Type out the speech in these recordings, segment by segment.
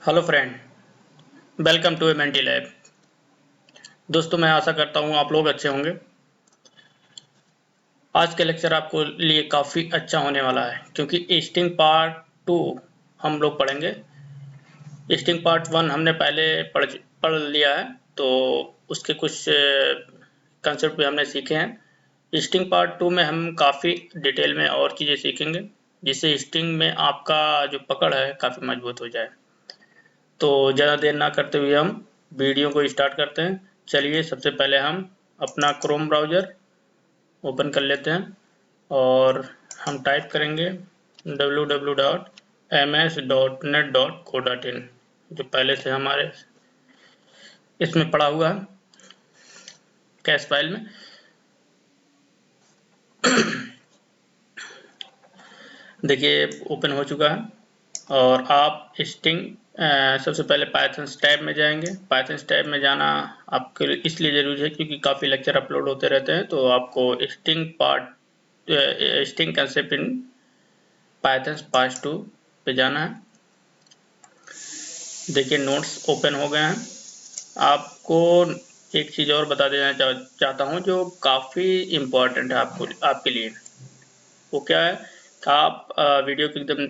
Hello friend, welcome to MNT lab. दोस्तों, मैं आशा करता हूँ आप लोग अच्छे होंगे। आज का लेक्चर आपको लिए काफ़ी अच्छा होने वाला है क्योंकि स्ट्रिंग पार्ट 2 हम लोग पढ़ेंगे। स्ट्रिंग पार्ट 1 हमने पहले पढ़ लिया है, तो उसके कुछ कंसेप्ट भी हमने सीखे हैं। स्ट्रिंग पार्ट 2 में हम काफ़ी डिटेल में और चीज़ें सीखेंगे, जिससे स्ट्रिंग में आपका जो पकड़ है काफ़ी मजबूत हो जाए। तो ज़्यादा देर ना करते हुए हम वीडियो को स्टार्ट करते हैं। चलिए, सबसे पहले हम अपना क्रोम ब्राउज़र ओपन कर लेते हैं और हम टाइप करेंगे www.ms.net.co.in, जो पहले से हमारे इसमें पड़ा हुआ है कैश फाइल में। देखिए, ओपन हो चुका है और आप स्ट्रिंग सबसे पहले पाइथन टैब में जाएंगे। पाइथन टैब में जाना आपके लिए इसलिए ज़रूरी है क्योंकि काफ़ी लेक्चर अपलोड होते रहते हैं, तो आपको string concept in Python part 2 पे जाना है। देखिए, नोट्स ओपन हो गए हैं। आपको एक चीज़ और बता देना चाहता हूँ जो काफ़ी इम्पोर्टेंट है आपके लिए। वो क्या है कि आप वीडियो के एकदम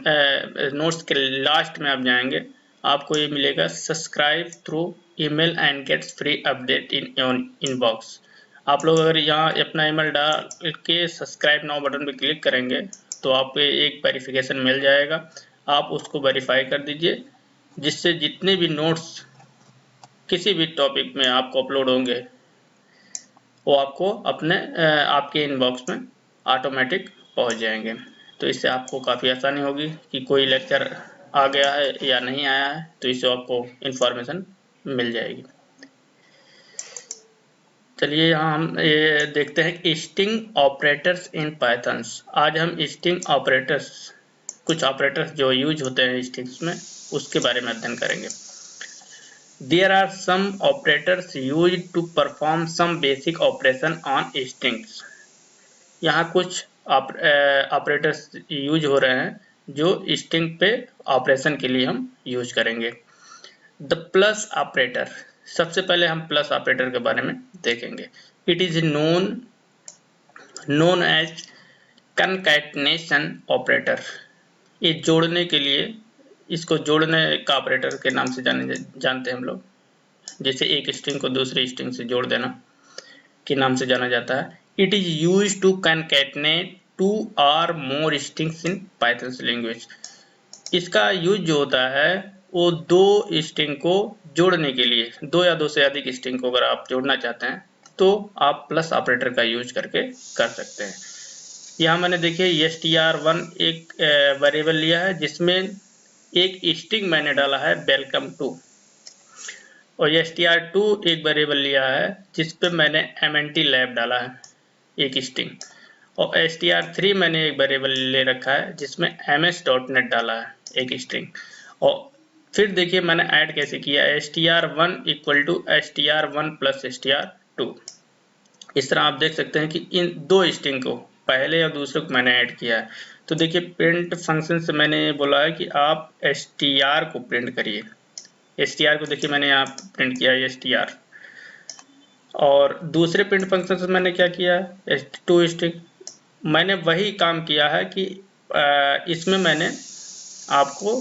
नोट्स के लास्ट में आप जाएंगे, आपको ये मिलेगा subscribe through email and gets free update in your inbox. आप लोग अगर यहाँ अपना ईमेल डाल के सब्सक्राइब नाउ बटन पे क्लिक करेंगे तो आपको एक वेरिफिकेशन मिल जाएगा। आप उसको वेरीफाई कर दीजिए, जिससे जितने भी नोट्स किसी भी टॉपिक में आपको अपलोड होंगे वो आपको आपके इनबॉक्स में ऑटोमेटिक पहुंच जाएंगे। तो इससे आपको काफ़ी आसानी होगी कि कोई लेक्चर आ गया है या नहीं आया है, तो इससे आपको इन्फॉर्मेशन मिल जाएगी। चलिए, यहाँ हम ये देखते हैं स्ट्रिंग ऑपरेटर्स इन पाइथन्स। आज हम स्ट्रिंग ऑपरेटर्स, कुछ ऑपरेटर्स जो यूज होते हैं स्ट्रिंग्स में, उसके बारे में अध्ययन करेंगे। There are some operators used to perform some basic operation on strings. यहाँ कुछ ऑपरेटर्स यूज हो रहे हैं जो स्ट्रिंग पे ऑपरेशन के लिए हम यूज करेंगे। द प्लस ऑपरेटर, सबसे पहले हम प्लस ऑपरेटर के बारे में देखेंगे। It is known as concatenation operator. ये जोड़ने के लिए, इसको जोड़ने का ऑपरेटर के नाम से जानते हैं हम लोग। जैसे एक स्ट्रिंग को दूसरी स्ट्रिंग से जोड़ देना के नाम से जाना जाता है। It is use to concatenate two और more strings in Python language. इसका यूज जो होता है वो दो स्ट्रिंग को जोड़ने के लिए, दो या दो से अधिक स्ट्रिंग को अगर आप जोड़ना चाहते हैं तो आप प्लस ऑपरेटर का यूज करके कर सकते हैं। यहाँ मैंने देखिए str1 एक वेरिएबल लिया है जिसमें एक स्ट्रिंग मैंने डाला है वेलकम टू, और str2 एक वेरिएबल लिया है जिस पे मैंने एमएनटी लैब डाला है एक स्ट्रिंग, और str3 मैंने एक वेरिएबल ले रखा है जिसमें ms.net डाला है एक स्ट्रिंग। और फिर देखिए मैंने ऐड कैसे किया, str1 equal to str1 plus str2। इस तरह आप देख सकते हैं कि इन दो स्ट्रिंग को, पहले और दूसरे को मैंने ऐड किया है। तो देखिए, प्रिंट फंक्शन से मैंने बोला है कि आप str को प्रिंट करिए। str को देखिए मैंने यहाँ प्रिंट किया है str, और दूसरे प्रिंट फंक्शन से मैंने क्या किया है टू स्ट्रिंग। मैंने वही काम किया है कि इसमें मैंने आपको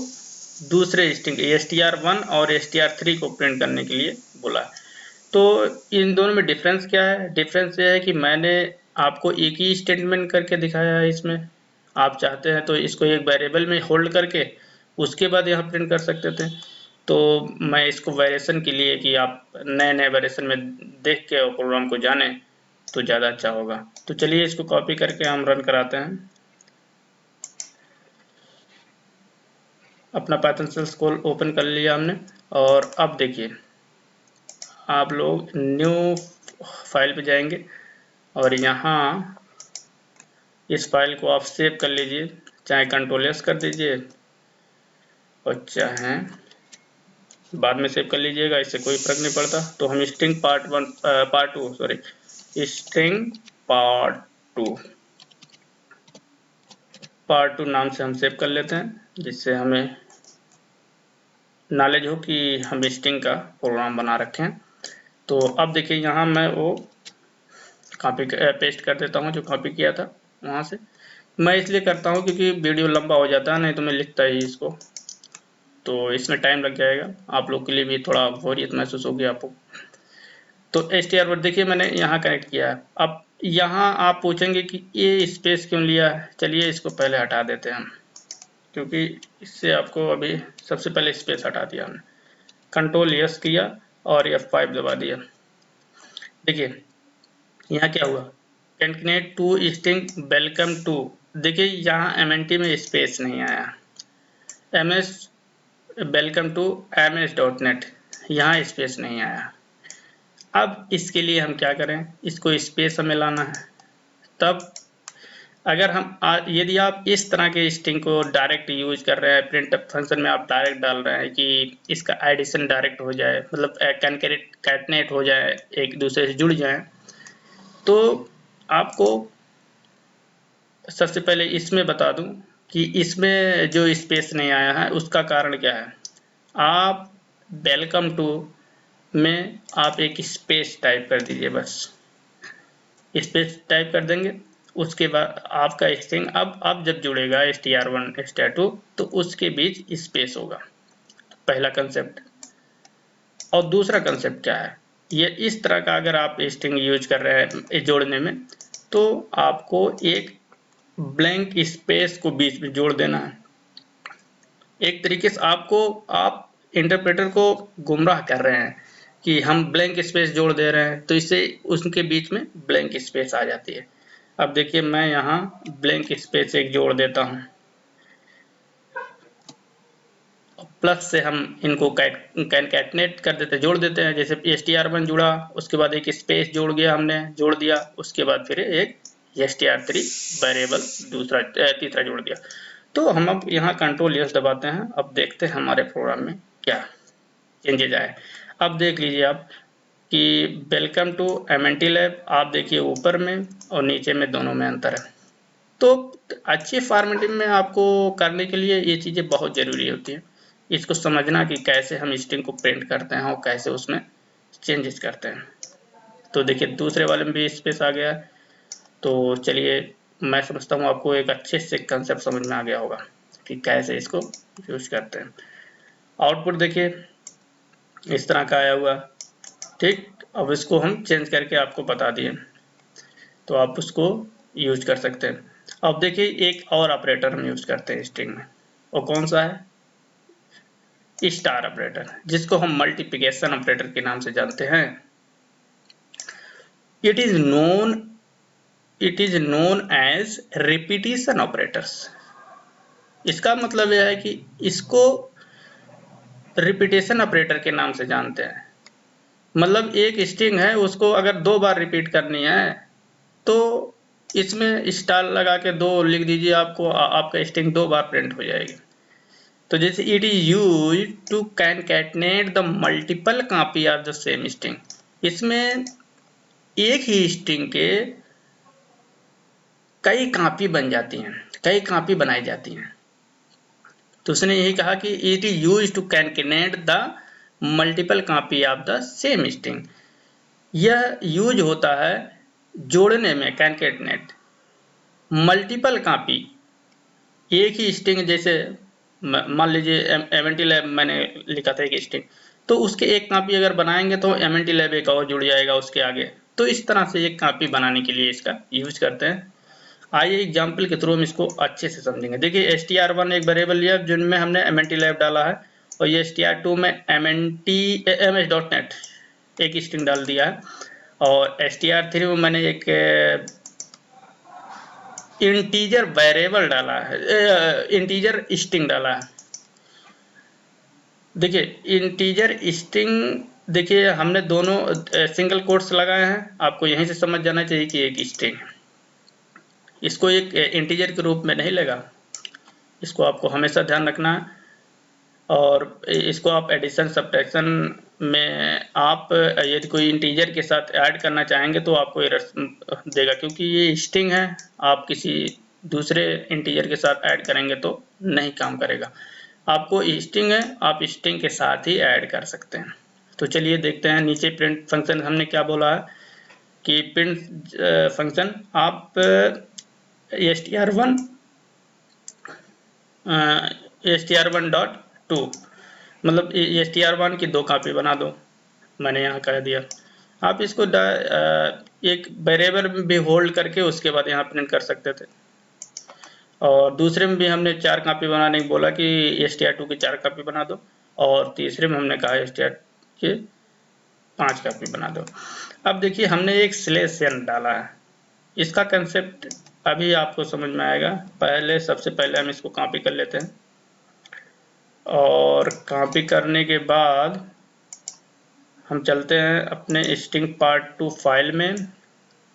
दूसरे स्ट्रिंग str1 और str3 को प्रिंट करने के लिए बोला है। तो इन दोनों में डिफरेंस क्या है? डिफरेंस ये है कि मैंने आपको एक ही स्टेटमेंट करके दिखाया है। इसमें आप चाहते हैं तो इसको एक वेरिएबल में होल्ड करके उसके बाद यहाँ प्रिंट कर सकते थे। तो मैं इसको वेरिएशन के लिए कि आप नए नए वेरिएशन में देख के प्रोग्राम को जाने तो ज़्यादा अच्छा होगा। तो चलिए इसको कॉपी करके हम रन कराते हैं। अपना पाइथन सेल स्कूल ओपन कर लिया हमने, और अब देखिए आप लोग न्यू फाइल पे जाएंगे और यहाँ इस फाइल को आप सेव कर लीजिए, चाहे कंट्रोल S कर दीजिए और चाहे बाद में सेव कर लीजिएगा, इससे कोई फर्क नहीं पड़ता। तो हम स्ट्रिंग पार्ट 2 नाम से हम सेव कर लेते हैं, जिससे हमें नॉलेज हो कि हम स्ट्रिंग का प्रोग्राम बना रखे हैं। तो अब देखिए यहाँ मैं वो कॉपी पेस्ट कर देता हूँ जो कॉपी किया था वहाँ से। मैं इसलिए करता हूँ क्योंकि वीडियो लंबा हो जाता है, नहीं तो मैं लिखता ही इसको, तो इसमें टाइम लग जाएगा, आप लोग के लिए भी थोड़ा बोरियत महसूस होगी आपको। तो str देखिए मैंने यहाँ कनेक्ट किया है। अब यहाँ आप पूछेंगे कि ये स्पेस क्यों लिया है, चलिए इसको पहले हटा देते हैं हम, क्योंकि इससे आपको अभी सबसे पहले स्पेस हटा दिया हमने। कंट्रोल यस किया और F5 दबा दिया। देखिए यहाँ क्या हुआ, कंकेटनेट टू स्ट्रिंग वेलकम टू। देखिए यहाँ MNT में स्पेस नहीं आया, MS वेलकम टू ms.net यहाँ स्पेस नहीं आया। अब इसके लिए हम क्या करें, इसको स्पेस हमें लाना है। तब अगर हम यदि आप इस तरह के स्ट्रिंग को डायरेक्ट यूज कर रहे हैं, प्रिंटफ फंक्शन में आप डायरेक्ट डाल रहे हैं कि इसका एडिशन डायरेक्ट हो जाए, मतलब कंकैटनेट हो जाए, एक दूसरे से जुड़ जाए, तो आपको सबसे पहले इसमें बता दूं कि इसमें जो स्पेस नहीं आया है उसका कारण क्या है। आप वेलकम टू में आप एक स्पेस टाइप कर दीजिए, बस स्पेस टाइप कर देंगे। उसके बाद आपका स्ट्रिंग अब जब जुड़ेगा str1 str2 तो उसके बीच स्पेस होगा, पहला कंसेप्ट। और दूसरा कंसेप्ट क्या है, ये इस तरह का अगर आप स्ट्रिंग यूज कर रहे हैं जोड़ने में, तो आपको एक ब्लैंक स्पेस को बीच में जोड़ देना है। एक तरीके से आप इंटरप्रेटर को गुमराह कर रहे हैं कि हम ब्लैंक स्पेस जोड़ दे रहे हैं, तो इससे उसके बीच में ब्लैंक स्पेस आ जाती है। अब देखिए मैं यहाँ ब्लैंक स्पेस एक जोड़ देता हूँ, प्लस से हम इनको कंकैटनेट कर देते, जोड़ देते हैं। जैसे str1 जुड़ा, उसके बाद एक स्पेस जोड़ जोड़ दिया, उसके बाद फिर एक str3 वेरिएबल तीसरा जोड़ दिया। तो हम अब यहाँ कंट्रोल यस दबाते हैं। अब देखते हैं हमारे प्रोग्राम में क्या चेंजेज आए। अब देख लीजिए आप कि वेलकम टू MNT लैब, आप देखिए ऊपर में और नीचे में दोनों में अंतर है। तो अच्छे फॉर्मेटिंग में आपको करने के लिए ये चीज़ें बहुत ज़रूरी होती हैं, इसको समझना कि कैसे हम स्ट्रिंग को प्रिंट करते हैं और कैसे उसमें चेंजेस करते हैं। तो देखिए दूसरे वाले में भी स्पेस आ गया है। तो चलिए मैं समझता हूँ आपको एक अच्छे से कंसेप्ट समझ में आ गया होगा कि कैसे इसको यूज करते हैं। आउटपुट देखिए इस तरह का आया हुआ, ठीक। अब इसको हम चेंज करके आपको बता दिए, तो आप उसको यूज कर सकते हैं। अब देखिए एक और ऑपरेटर हम यूज करते हैं स्ट्रिंग में, और कौन सा है, स्टार ऑपरेटर, जिसको हम मल्टीप्लिकेशन ऑपरेटर के नाम से जानते हैं। It is known as repetition operators. इसका मतलब यह है कि इसको रिपीटेशन ऑपरेटर के नाम से जानते हैं। मतलब एक स्ट्रिंग है, उसको अगर 2 बार रिपीट करनी है तो इसमें स्टार लगा के 2 लिख दीजिए, आपको आपका स्ट्रिंग 2 बार प्रिंट हो जाएगी। तो जैसे it is use to concatenate the multiple copy of the same string, इसमें एक ही स्ट्रिंग के कई कॉपी बन जाती हैं, कई कॉपी बनाई जाती हैं। तो उसने यही कहा कि it is use to concatenate the multiple copy of the same string. यह यूज होता है जोड़ने में, कंकैटनेट मल्टीपल कॉपी, एक ही स्ट्रिंग, जैसे मान लीजिए MNT लैब मैंने लिखा था एक स्ट्रिंग, तो उसके एक कॉपी अगर बनाएंगे तो MNT लैब एक और जुड़ जाएगा उसके आगे। तो इस तरह से एक कॉपी बनाने के लिए इसका यूज करते हैं। आइए एग्जाम्पल के थ्रू हम इसको अच्छे से समझेंगे। देखिए str1 एक वेरिएबल लिया जिनमें हमने MNT लैब डाला है, और ये str2 में ms.net एक स्ट्रिंग डाल दिया है, और str3 में मैंने एक इंटीजर वेरिएबल डाला है, इंटीजर स्ट्रिंग डाला है। देखिए इंटीजर स्ट्रिंग, देखिए हमने दोनों सिंगल कोट्स लगाए हैं, आपको यहीं से समझ जाना चाहिए कि एक स्ट्रिंग है। इसको एक इंटीजर के रूप में नहीं लेगा, इसको आपको हमेशा ध्यान रखना है। और इसको आप एडिशन सब्ट्रैक्शन में आप यदि कोई इंटीजर के साथ ऐड करना चाहेंगे तो आपको एरर देगा, क्योंकि ये स्ट्रिंग है, आप किसी दूसरे इंटीजर के साथ ऐड करेंगे तो नहीं काम करेगा। आपको स्ट्रिंग है, आप स्ट्रिंग के साथ ही ऐड कर सकते हैं। तो चलिए देखते हैं नीचे प्रिंट फंक्शन हमने क्या बोला है कि प्रिंट फंक्शन आप str1 मतलब str1 की 2 कॉपी बना दो, मैंने यहाँ कह दिया। आप इसको एक वेरिएबल में भी होल्ड करके उसके बाद यहाँ प्रिंट कर सकते थे। और दूसरे में भी हमने 4 कॉपी बनाने को बोला कि str2 की 4 कॉपी बना दो, और तीसरे में हमने कहा str के 5 कॉपी बना दो। अब देखिए हमने एक स्लेशन डाला है, इसका कंसेप्ट अभी आपको समझ में आएगा। सबसे पहले हम इसको कॉपी कर लेते हैं, और कॉपी करने के बाद हम चलते हैं अपने स्ट्रिंग part2 फाइल में,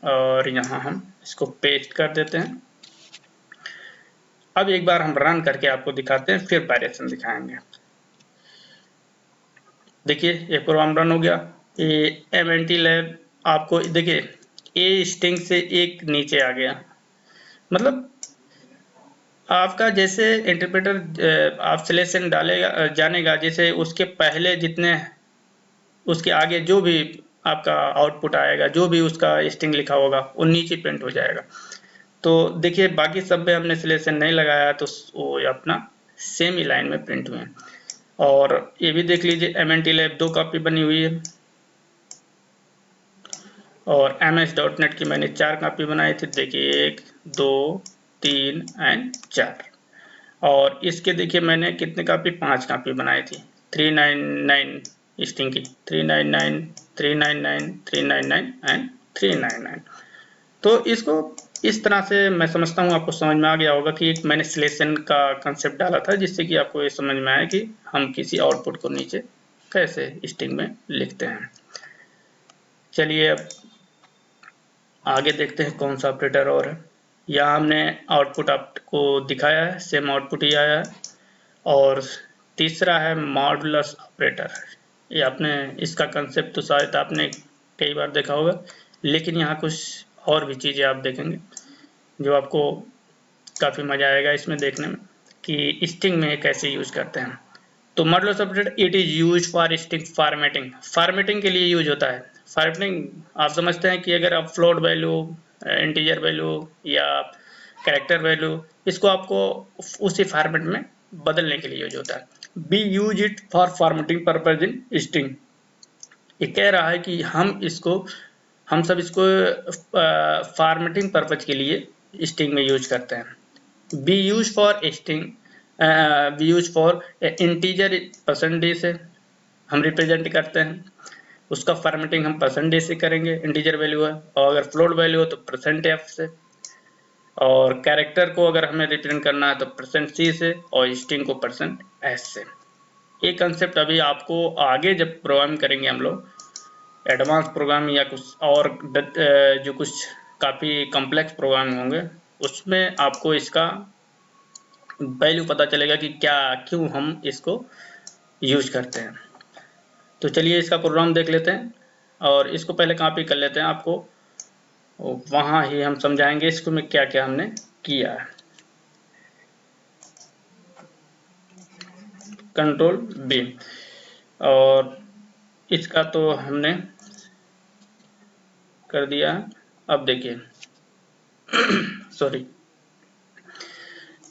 और यहाँ हम इसको पेस्ट कर देते हैं। अब एक बार हम रन करके आपको दिखाते हैं, फिर वेरिएशन दिखाएंगे। देखिए ये प्रोग्राम रन हो गया। ये mntlab आपको देखिए ए स्ट्रिंग से एक नीचे आ गया, मतलब आपका जैसे इंटरप्रेटर आप सिलेक्शन डालेगा जानेगा, जैसे उसके पहले जितने उसके आगे जो भी आपका आउटपुट आएगा, जो भी उसका स्ट्रिंग लिखा होगा वो नीचे प्रिंट हो जाएगा। तो देखिए बाकी सब में हमने सिलेक्शन नहीं लगाया तो वो अपना सेम ही लाइन में प्रिंट हुए हैं। और ये भी देख लीजिए mntlab 2 कॉपी बनी हुई है, और ms.net की मैंने 4 कॉपी बनाई थी। देखिए 1 2 3 एंड 4। और इसके देखिए मैंने कितने कॉपी 5 कॉपी बनाई थी 399 स्ट्रिंग की, 399 399 399 एंड 399। तो इसको इस तरह से मैं समझता हूँ आपको समझ में आ गया होगा कि एक मैंने सिलेक्शन का कंसेप्ट डाला था, जिससे कि आपको ये समझ में आए कि हम किसी आउटपुट को नीचे कैसे स्ट्रिंग में लिखते हैं। चलिए अब आगे देखते हैं कौन सा ऑपरेटर और है। यहाँ हमने आउटपुट आपको दिखाया है, सेम आउटपुट ही आया है। और तीसरा है मॉडुलस ऑपरेटर। ये आपने इसका कंसेप्ट तो शायद आपने कई बार देखा होगा, लेकिन यहाँ कुछ और भी चीज़ें आप देखेंगे जो आपको काफ़ी मज़ा आएगा इसमें देखने में कि स्ट्रिंग में कैसे यूज करते हैं। तो modulus operator it is use for string formatting के लिए यूज होता है। फॉर्मेटिंग आप समझते हैं कि अगर आप फ्लोट वैल्यू, इंटीजर वैल्यू या कैरेक्टर वैल्यू, इसको आपको उसी फॉर्मेट में बदलने के लिए यूज होता है। B use it for formatting purpose in string. ये कह रहा है कि हम सब इसको फॉर्मेटिंग पर्पज के लिए स्ट्रिंग में यूज करते हैं। B use for string, B use for integer percentage से हम रिप्रेजेंट करते हैं, उसका फॉर्मेटिंग हम परसेंटेज से करेंगे, इंटीजर वैल्यू है। और अगर फ्लोट वैल्यू हो तो %f से, और कैरेक्टर को अगर हमें रिप्रेजेंट करना है तो %c से, और स्ट्रिंग को %s से। ये कंसेप्ट अभी आपको आगे जब प्रोग्राम करेंगे हम लोग एडवांस प्रोग्राम या कुछ और जो कुछ काफ़ी कॉम्प्लेक्स प्रोग्राम होंगे, उसमें आपको इसका वैल्यू पता चलेगा कि क्यों हम इसको यूज करते हैं। तो चलिए इसका प्रोग्राम देख लेते हैं, और इसको पहले कॉपी कर लेते हैं। आपको वहाँ ही हम समझाएंगे इसको में क्या क्या हमने किया है। Ctrl+B, और इसका तो हमने कर दिया। अब देखिए सॉरी,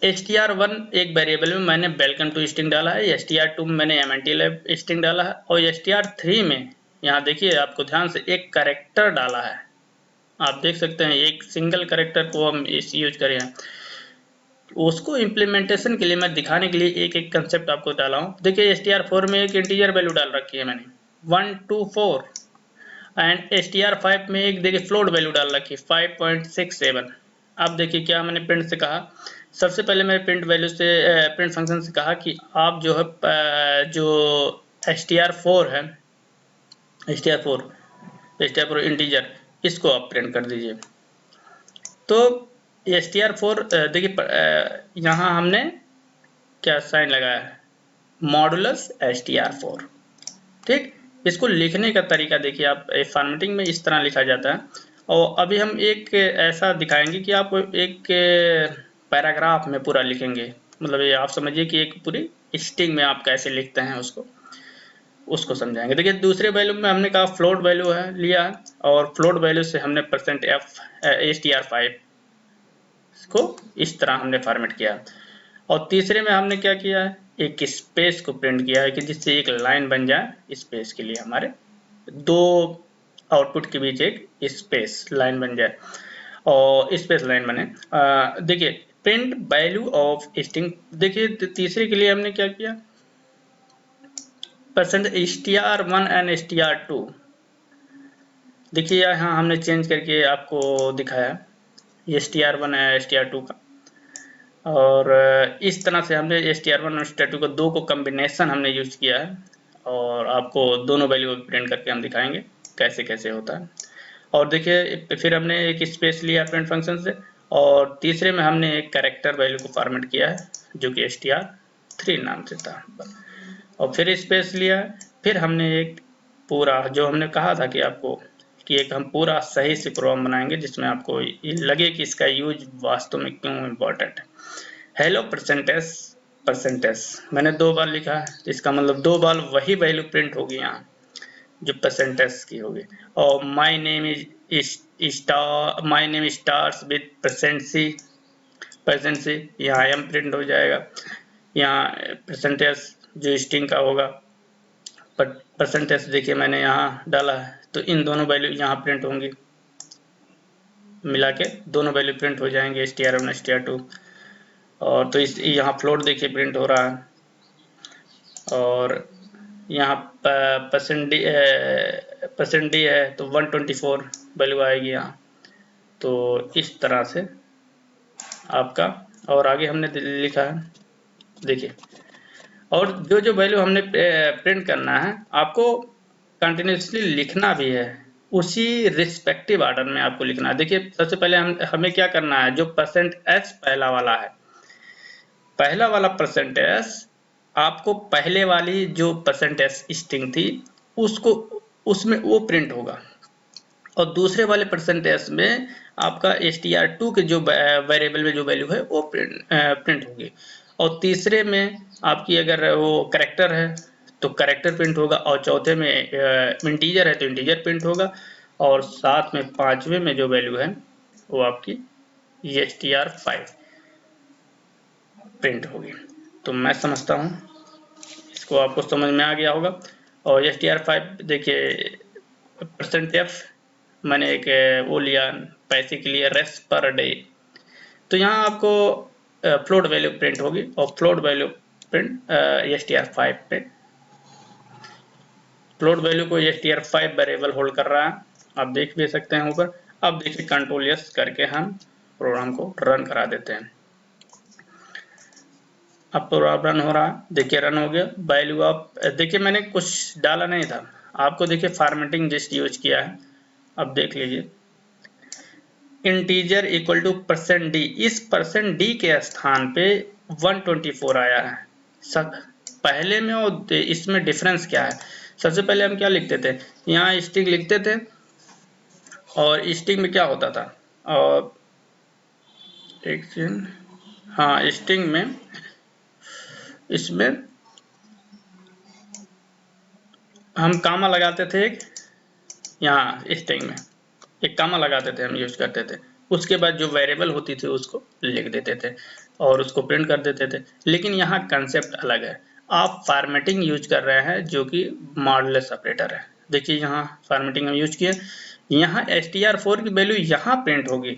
str1 एक वेरिएबल में मैंने वेलकम टू स्ट्रिंग डाला है, str2 में मैंने mntlab स्ट्रिंग डाला है, और str3 में यहाँ देखिए आपको ध्यान से एक कैरेक्टर डाला है। आप देख सकते हैं एक सिंगल कैरेक्टर को हम इस यूज करें हैं। उसको इम्प्लीमेंटेशन के लिए मैं दिखाने के लिए एक एक कंसेप्ट आपको डाला हूँ। देखिए str4 में एक इंटीजर वैल्यू डाल रखी है मैंने 1 2 4, एंड str5 में एक देखिए फ्लोट वैल्यू डाल रखी है 5.67। अब देखिए क्या मैंने प्रिंट से कहा, सबसे पहले मैंने प्रिंट वैल्यू से प्रिंट फंक्शन से कहा कि आप जो है जो str4 है, str4 इंटीजर, इसको आप प्रिंट कर दीजिए। तो str4 देखिए यहाँ हमने क्या साइन लगाया है, मॉडुलस str4। ठीक, इसको लिखने का तरीका देखिए आप, फॉर्मेटिंग में इस तरह लिखा जाता है। और अभी हम एक ऐसा दिखाएंगे कि आप एक पैराग्राफ में पूरा लिखेंगे, मतलब ये आप समझिए कि एक पूरी स्ट्रिंग में आप कैसे लिखते हैं उसको समझाएंगे। देखिए दूसरे वैल्यू में हमने कहा फ्लोट वैल्यू है लिया है, और फ्लोट वैल्यू से हमने %f str5 को इस तरह हमने फॉर्मेट किया। और तीसरे में हमने क्या किया है, एक स्पेस को प्रिंट किया है कि जिससे एक लाइन बन जाए, स्पेस के लिए हमारे दो आउटपुट के बीच एक स्पेस लाइन बन जाए और स्पेस लाइन बने। देखिए प्रिंट वैल्यू ऑफ स्ट्रिंग, देखिए तीसरे के लिए हमने क्या किया, %str1 एंड str2, देखिए यहाँ हमने चेंज करके आपको दिखाया, ये str1 है str2 का, और इस तरह से हमने str1 और str2 को दो को कॉम्बिनेशन हमने यूज किया है, और आपको दोनों वैल्यू प्रिंट करके हम दिखाएंगे कैसे कैसे होता है। और देखिए फिर हमने एक स्पेस लिया प्रिंट फंक्शन से, और तीसरे में हमने एक कैरेक्टर वैल्यू को फॉर्मेट किया है जो कि str3 नाम से था, और फिर स्पेस लिया। फिर हमने एक पूरा जो हमने कहा था कि आपको कि एक हम पूरा सही से प्रोग्राम बनाएंगे जिसमें आपको लगे कि इसका यूज वास्तव में क्यों इम्पोर्टेंट है। हेलो परसेंटेज मैंने 2 बार लिखा है, इसका मतलब 2 बार वही वैल्यू प्रिंट होगी यहाँ जो परसेंटेज की होगी। और my name stars with percent C, यहाँ एम प्रिंट हो जाएगा। यहाँ परसेंटेज जो स्ट्रिंग का होगा, परसेंटेज देखिए मैंने यहाँ डाला है, तो इन दोनों वैल्यू यहाँ प्रिंट होंगी, मिला के दोनों वैल्यू प्रिंट हो जाएंगे str1 str2। और तो इस यहाँ फ्लोट देखिए प्रिंट हो रहा है, और यहाँ परसेंट डी है तो 124 वैल्यू आएगी यहाँ। तो इस तरह से आपका, और आगे हमने लिखा है देखिए, और जो जो वैल्यू हमने प्रिंट करना है आपको कंटिन्यूसली लिखना भी है, उसी रिस्पेक्टिव ऑर्डर में आपको लिखना है। देखिए सबसे पहले हमें क्या करना है, जो %s पहला वाला है, पहला वाला %s आपको पहले वाली जो %s स्ट्रिंग थी उसको उसमें वो प्रिंट होगा, और दूसरे वाले %s में आपका str2 के जो वेरिएबल में जो वैल्यू है वो प्रिंट होगी, और तीसरे में आपकी अगर वो कैरेक्टर है तो कैरेक्टर प्रिंट होगा, और चौथे में इंटीजर है तो इंटीजर प्रिंट होगा, और साथ में पांचवे में जो वैल्यू है वो आपकी str5 प्रिंट होगी। तो मैं समझता हूँ इसको आपको समझ में आ गया होगा। और str5 देखिए %f मैंने एक वो लिया पैसे के लिए, रेस्ट पर डे, तो यहाँ आपको फ्लोट वैल्यू प्रिंट होगी, और फ्लोट वैल्यू प्रिंट str5 पे, फ्लोट वैल्यू को str5 वेरिएबल होल्ड कर रहा है, आप देख भी सकते हैं ऊपर। अब देखिए कंट्रोल S करके हम प्रोग्राम को रन करा देते हैं। अब प्रोग्राम रन हो रहा है, देखिए रन हो गया। वैल्यू आप देखिए मैंने कुछ डाला नहीं था, आपको देखिए फॉर्मेटिंग जस्ट यूज किया है। अब देख लीजिए इंटीजर इक्वल टू %d, इस %d के स्थान पे 124 आया है। सब पहले में और इसमें डिफरेंस क्या है, सबसे पहले हम क्या लिखते थे, यहाँ स्ट्रिंग लिखते थे, और स्ट्रिंग में क्या होता था, और एक सेकंड, हाँ स्ट्रिंग में इसमें हम कामा लगाते थे, एक यहाँ स्ट्रिंग में एक कामा लगाते थे, हम यूज करते थे, उसके बाद जो वेरिएबल होती थी उसको लिख देते थे और उसको प्रिंट कर देते थे। लेकिन यहाँ कंसेप्ट अलग है, आप फॉर्मेटिंग यूज कर रहे हैं जो कि मॉडुलस ऑपरेटर है। देखिए यहाँ फॉर्मेटिंग हम यूज किए, यहाँ str4 की वैल्यू यहाँ प्रिंट होगी,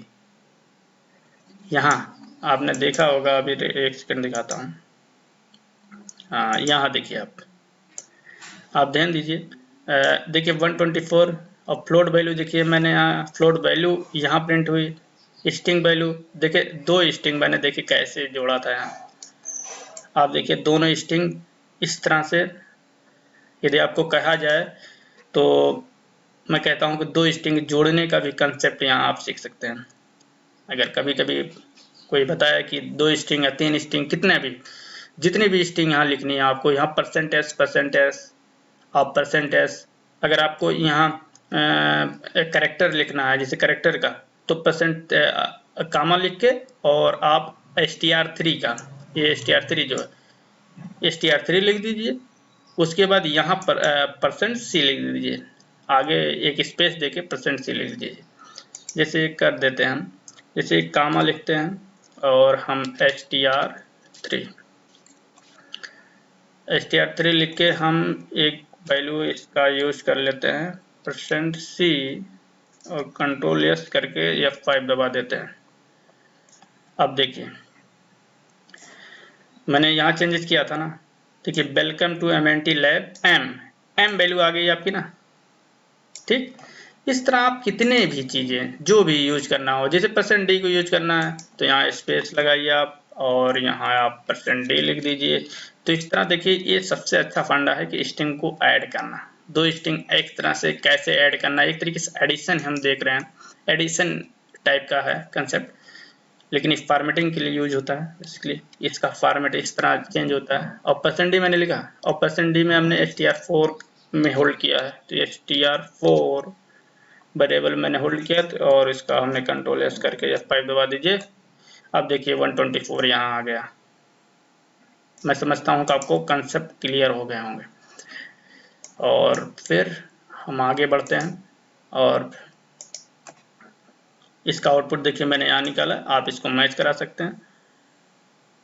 यहाँ आपने देखा होगा, अभी एक सेकंड दिखाता हूँ। हाँ यहाँ देखिए आप ध्यान दीजिए, देखिए 124, और फ्लोट वैल्यू देखिए मैंने यहाँ फ्लोट वैल्यू यहाँ प्रिंट हुई, स्ट्रिंग वैल्यू देखिए दो स्ट्रिंग मैंने देखिए कैसे जोड़ा था यहाँ, आप देखिए दोनों स्ट्रिंग इस तरह से, यदि आपको कहा जाए तो मैं कहता हूँ कि दो स्ट्रिंग जोड़ने का भी कंसेप्ट यहाँ आप सीख सकते हैं। अगर कभी कभी कोई बताया कि 2 स्ट्रिंग या 3 स्ट्रिंग, कितने भी जितनी भी स्ट्रिंग यहाँ लिखनी है आपको, यहाँ %s और %s, अगर आपको यहाँ कैरेक्टर लिखना है जैसे कैरेक्टर का, तो कामा लिख के, और आप str3 का, ये str3 जो है str3 लिख दीजिए, उसके बाद यहाँ पर %c लिख दीजिए, आगे एक स्पेस देके %c लिख दीजिए। जैसे कर देते हैं हम, जैसे एक कामा लिखते हैं और हम str3 लिख के हम एक वैल्यू इसका यूज कर लेते हैं %c और Ctrl+S करके F5 दबा देते हैं। अब देखिए मैंने यहाँ चेंजेस किया था ना, देखिए welcome to MNT lab M value आ गई आपकी ना, ठीक। इस तरह आप कितने भी चीजें जो भी यूज करना हो, जैसे %d को यूज करना है तो यहाँ स्पेस लगाइए आप और यहाँ आप %d लिख दीजिए। तो इस तरह देखिए ये सबसे अच्छा फंडा है कि स्ट्रिंग को ऐड करना, दो स्ट्रिंग एक तरह से कैसे ऐड करना, एक तरीके से एडिशन हम देख रहे हैं, एडिशन टाइप का है कंसेप्ट, लेकिन इस फॉर्मेटिंग के लिए यूज होता है, इसलिए इसका फॉर्मेट इस तरह चेंज होता है। और %d मैंने लिखा और %d में हमने str4 में होल्ड किया है, तो str4 वेरिएबल मैंने होल्ड किया और इसका हमने Ctrl+S करके F5 दबा दीजिए। अब देखिए 124 यहाँ आ गया। मैं समझता हूँ कि आपको कंसेप्ट क्लियर हो गए होंगे। और फिर हम आगे बढ़ते हैं और इसका आउटपुट देखिए मैंने यहाँ निकाला, आप इसको मैच करा सकते हैं,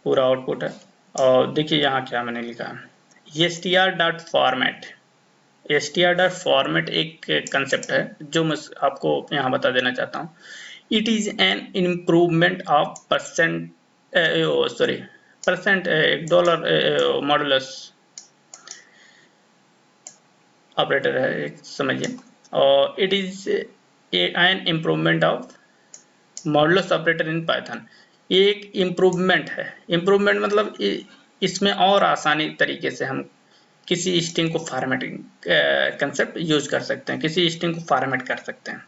पूरा आउटपुट है। और देखिए यहाँ क्या मैंने लिखा है, str.format एक कंसेप्ट है जो मैं आपको यहाँ बता देना चाहता हूँ। It is an improvement of percent dollar modulus operator है एक, समझिए। और it is an improvement of modulus operator in Python, एक इम्प्रूवमेंट है। इम्प्रूवमेंट मतलब इसमें और आसानी तरीके से हम किसी स्ट्रिंग को फॉर्मेटिंग कंसेप्ट यूज कर सकते हैं, किसी स्ट्रिंग को फॉर्मेट कर सकते हैं।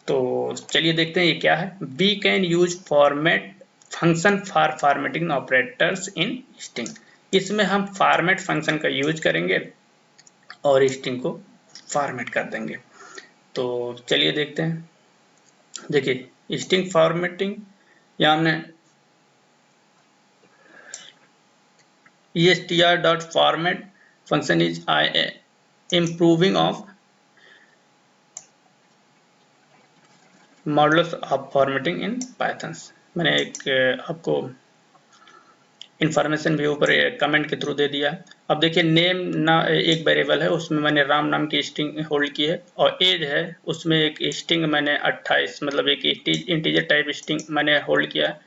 तो चलिए देखते हैं ये क्या है। We can use format function for formatting operators in string, इसमें हम फॉर्मेट फंक्शन का यूज करेंगे और स्ट्रिंग को फॉर्मेट कर देंगे। तो चलिए देखते हैं। देखिए स्ट्रिंग फॉर्मेटिंग, यहाँ हमने str.format function is improving of modulus of formatting in Python. मैंने एक आपको इंफॉर्मेशन भी ऊपर कमेंट के थ्रू दे दिया। अब देखिए नेम ना एक वेरिएबल है, उसमें मैंने राम नाम की स्ट्रिंग होल्ड की है, और एज है उसमें एक स्ट्रिंग मैंने 28 मतलब एक इंटीजर टाइप स्ट्रिंग मैंने होल्ड किया है,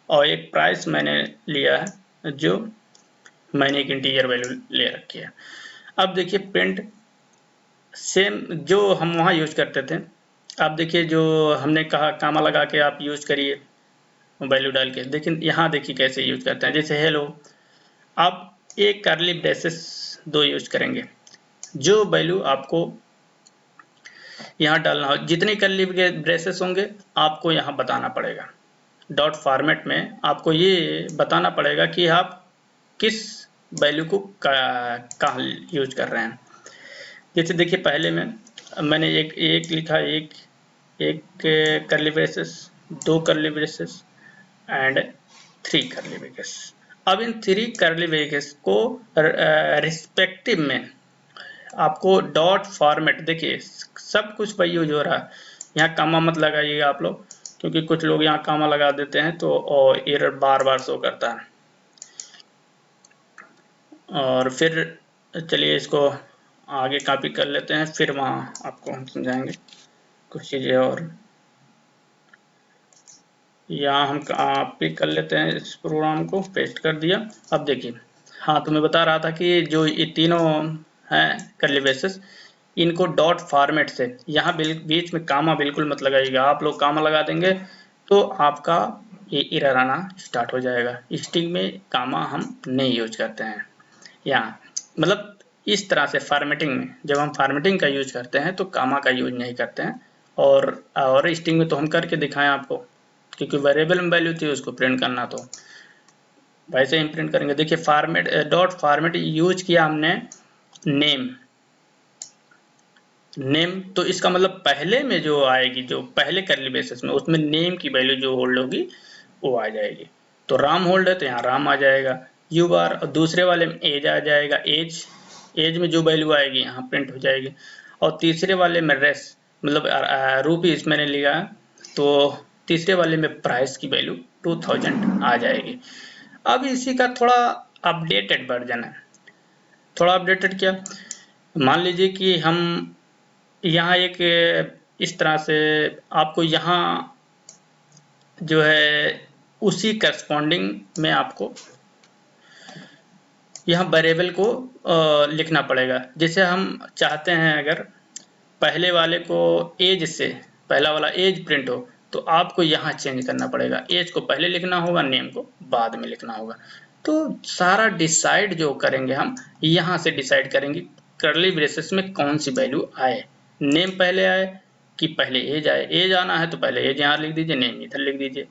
और एक प्राइस मैंने लिया है जो मैंने एक इंटीजर वैल्यू ले रखी है। अब देखिए प्रिंट सेम जो हम वहाँ यूज करते थे, आप देखिए जो हमने कहा कामा लगा के आप यूज करिए वैल्यू डाल के, लेकिन यहाँ देखिए कैसे यूज करते हैं। जैसे हेलो, आप एक कर्ली ब्रेसेस दो यूज करेंगे, जो वैल्यू आपको यहाँ डालना हो, जितने कर्ली ब्रेसेस होंगे आपको यहाँ बताना पड़ेगा। डॉट फॉर्मेट में आपको ये बताना पड़ेगा कि आप किस वैल्यू को कहाँ यूज कर रहे हैं। जैसे देखिए पहले में मैंने एक लिखा, एक कर्ली ब्रेसेस, दो curly braces and 3 curly braces. अब इन 3 कर्ली ब्रेसेस को रिस्पेक्टिव में आपको डॉट फॉर्मेट, देखिए सब कुछ पर यूज हो रहा है, यहाँ कामा मत लगाइएगा आप लोग, क्योंकि कुछ लोग यहाँ कामा लगा देते हैं तो एरर बार बार शो करता है। और फिर चलिए इसको आगे कॉपी कर लेते हैं, फिर वहाँ आपको हम समझाएंगे कुछ चीज़ें। और यहाँ हम कॉपी कर लेते हैं, इस प्रोग्राम को पेस्ट कर दिया। अब देखिए, हाँ तो मैं बता रहा था कि जो ये तीनों हैं कर्ली ब्रेसेस, इनको डॉट फॉर्मेट से यहाँ बीच में कामा बिल्कुल मत लगाइएगा। आप लोग कामा लगा देंगे तो आपका ये एरर आना स्टार्ट हो जाएगा। स्ट्रिंग में कामा हम नहीं यूज करते हैं यहाँ, मतलब इस तरह से फॉर्मेटिंग में जब हम फॉर्मेटिंग का यूज करते हैं तो कामा का यूज नहीं करते हैं। और स्ट्रिंग में तो हम करके दिखाएं आपको, क्योंकि वेरिएबल में वैल्यू थी उसको प्रिंट करना, तो वैसे ही प्रिंट करेंगे। देखिए फॉर्मेट डॉट फॉर्मेट यूज किया हमने नेम, तो इसका मतलब पहले में जो आएगी, जो पहले कर्ली ब्रेसेस में, उसमें नेम की वैल्यू जो होल्ड होगी वो आ जाएगी। तो राम होल्ड है तो यहाँ राम आ जाएगा, यू बार, और दूसरे वाले में एज आ जाएगा, एज, एज में जो वैल्यू आएगी यहाँ प्रिंट हो जाएगी, और तीसरे वाले में रेस मतलब रुपीज मैंने लिया, तो तीसरे वाले में प्राइस की वैल्यू 2000 आ जाएगी। अब इसी का थोड़ा अपडेटेड वर्जन है। थोड़ा अपडेटेड क्या, मान लीजिए कि हम यहाँ एक इस तरह से आपको यहाँ जो है उसी करस्पॉन्डिंग में आपको यहाँ वेरिएबल को लिखना पड़ेगा। जैसे हम चाहते हैं अगर पहले वाले को एज से पहला वाला एज प्रिंट हो, तो आपको यहाँ चेंज करना पड़ेगा, एज को पहले लिखना होगा, नेम को बाद में लिखना होगा। तो सारा डिसाइड जो करेंगे हम यहाँ से डिसाइड करेंगे कर्ली ब्रेसेस में कौन सी वैल्यू आए, नेम पहले आए कि पहले एज आए। एज आना है तो पहले एज यहाँ लिख दीजिए, नेम इधर लिख दीजिए।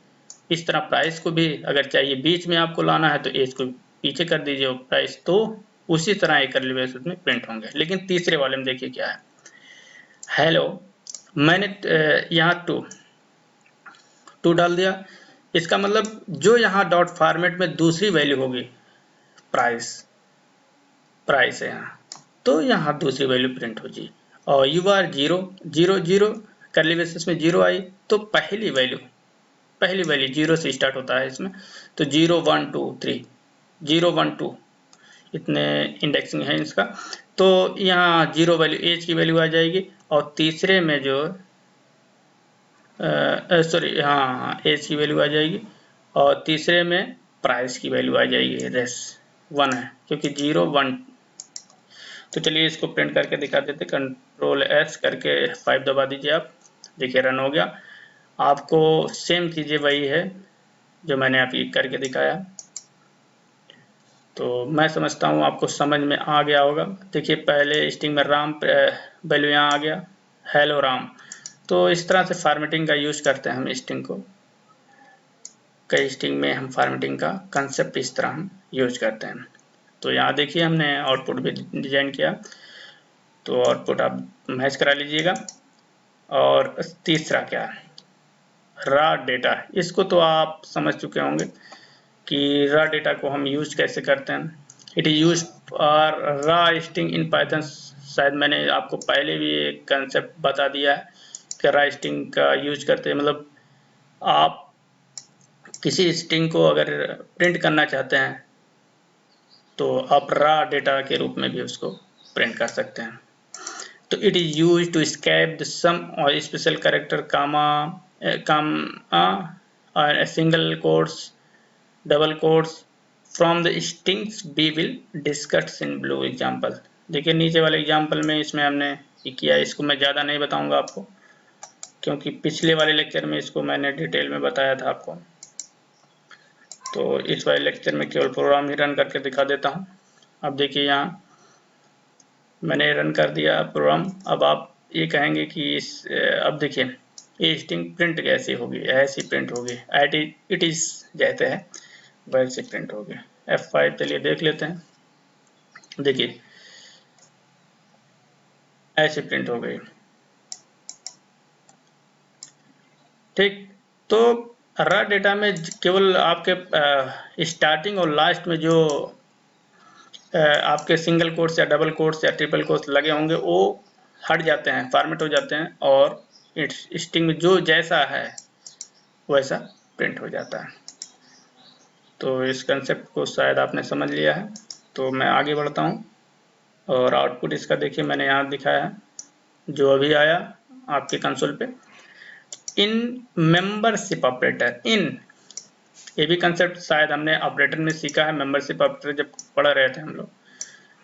इस तरह प्राइस को भी अगर चाहिए बीच में आपको लाना है तो एज को पीछे कर दीजिए प्राइस, तो उसी तरह एक कर्ली ब्रेसेस में प्रिंट होंगे। लेकिन तीसरे वाले में देखिए क्या है, हेलो, मैंने यहाँ टू डाल दिया, इसका मतलब जो यहाँ डॉट फॉर्मेट में दूसरी वैल्यू होगी प्राइस, प्राइस है यहाँ, तो यहाँ दूसरी वैल्यू प्रिंट हो जी। और यू आर 0 0 0 कर्ली ब्रेसेस में 0 आई, तो पहली वैल्यू 0 से स्टार्ट होता है इसमें, तो 0 1 2 3 0 1 2 इतने इंडेक्सिंग है इसका। तो यहाँ 0 वैल्यू एज की वैल्यू आ जाएगी, और तीसरे में जो सॉरी हाँ एज की वैल्यू आ जाएगी, और तीसरे में प्राइस की वैल्यू आ जाएगी, रेस 1 है क्योंकि 0 1। तो चलिए इसको प्रिंट करके दिखा देते, कंट्रोल एस करके 5 दबा दीजिए आप, देखिए रन हो गया। आपको सेम चीज़ें वही है जो मैंने अभी करके दिखाया, तो मैं समझता हूँ आपको समझ में आ गया होगा। देखिए पहले स्ट्रिंग में राम वैल्यू यहाँ आ गया, हेलो राम। तो इस तरह से फॉर्मेटिंग का यूज करते हैं हम स्ट्रिंग को, कई स्ट्रिंग में हम फॉर्मेटिंग का कंसेप्ट इस तरह हम यूज करते हैं। तो यहाँ देखिए हमने आउटपुट भी डिजाइन किया, तो आउटपुट आप मैच करा लीजिएगा। और तीसरा क्या है, रॉ डेटा, इसको तो आप समझ चुके होंगे कि रॉ डेटा को हम यूज कैसे करते हैं। It is use for raw string in Python, शायद मैंने आपको पहले भी एक कंसेप्ट बता दिया है कि रॉ स्ट्रिंग का यूज करते हैं, मतलब आप किसी स्ट्रिंग को अगर प्रिंट करना चाहते हैं तो आप रॉ डेटा के रूप में भी उसको प्रिंट कर सकते हैं। तो it is use to escape the some और स्पेशल कैरेक्टर कामा और single quotes, double quotes from the strings we will discuss in below example. देखिए नीचे वाले एग्जाम्पल में इसमें हमने किया, इसको मैं ज़्यादा नहीं बताऊंगा आपको क्योंकि पिछले वाले लेक्चर में इसको मैंने डिटेल में बताया था आपको। तो इस वाले लेक्चर में केवल प्रोग्राम ही रन करके दिखा देता हूँ। अब देखिए यहाँ मैंने रन कर दिया प्रोग्राम। अब आप ये कहेंगे कि अब देखिए ये स्ट्रिंग प्रिंट कैसे होगी, ऐसी प्रिंट होगी, इट इज जैसे है वैसे प्रिंट होगी। F5 चलिए देख लेते हैं, देखिए ऐसे प्रिंट हो गई। ठीक, तो रॉ डेटा में केवल आपके स्टार्टिंग और लास्ट में जो आपके सिंगल कोट्स या डबल कोट्स या ट्रिपल कोट्स लगे होंगे वो हट जाते हैं, फॉर्मेट हो जाते हैं, और स्ट्रिंग में जो जैसा है वैसा प्रिंट हो जाता है। तो इस कंसेप्ट को शायद आपने समझ लिया है। तो मैं आगे बढ़ता हूँ और आउटपुट इसका देखिए मैंने यहाँ दिखाया है जो अभी आया आपके कंसोल पे। इन मेंबरशिप ऑपरेटर, इन ये भी कंसेप्ट शायद हमने ऑपरेटर में सीखा है, मेंबरशिप ऑपरेटर जब पढ़ रहे थे हम लोग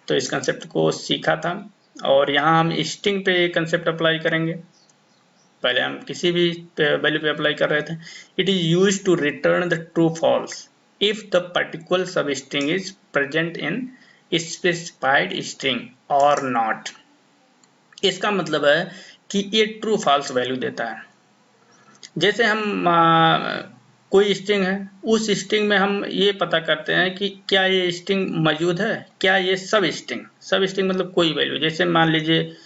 तो इस कंसेप्ट को सीखा था, और यहाँ हम स्ट्रिंग पे ये कंसेप्ट अप्लाई करेंगे। पहले हम किसी भी वैल्यू पे अप्लाई कर रहे थे। It is use to return the true false if the particular substring is present in specified string और नॉट। इसका मतलब है कि ये ट्रू फॉल्स वैल्यू देता है। जैसे हम कोई स्ट्रिंग है, उस स्ट्रिंग में हम ये पता करते हैं कि क्या ये स्ट्रिंग मौजूद है, क्या ये सब स्ट्रिंग मतलब कोई वैल्यू, जैसे मान लीजिए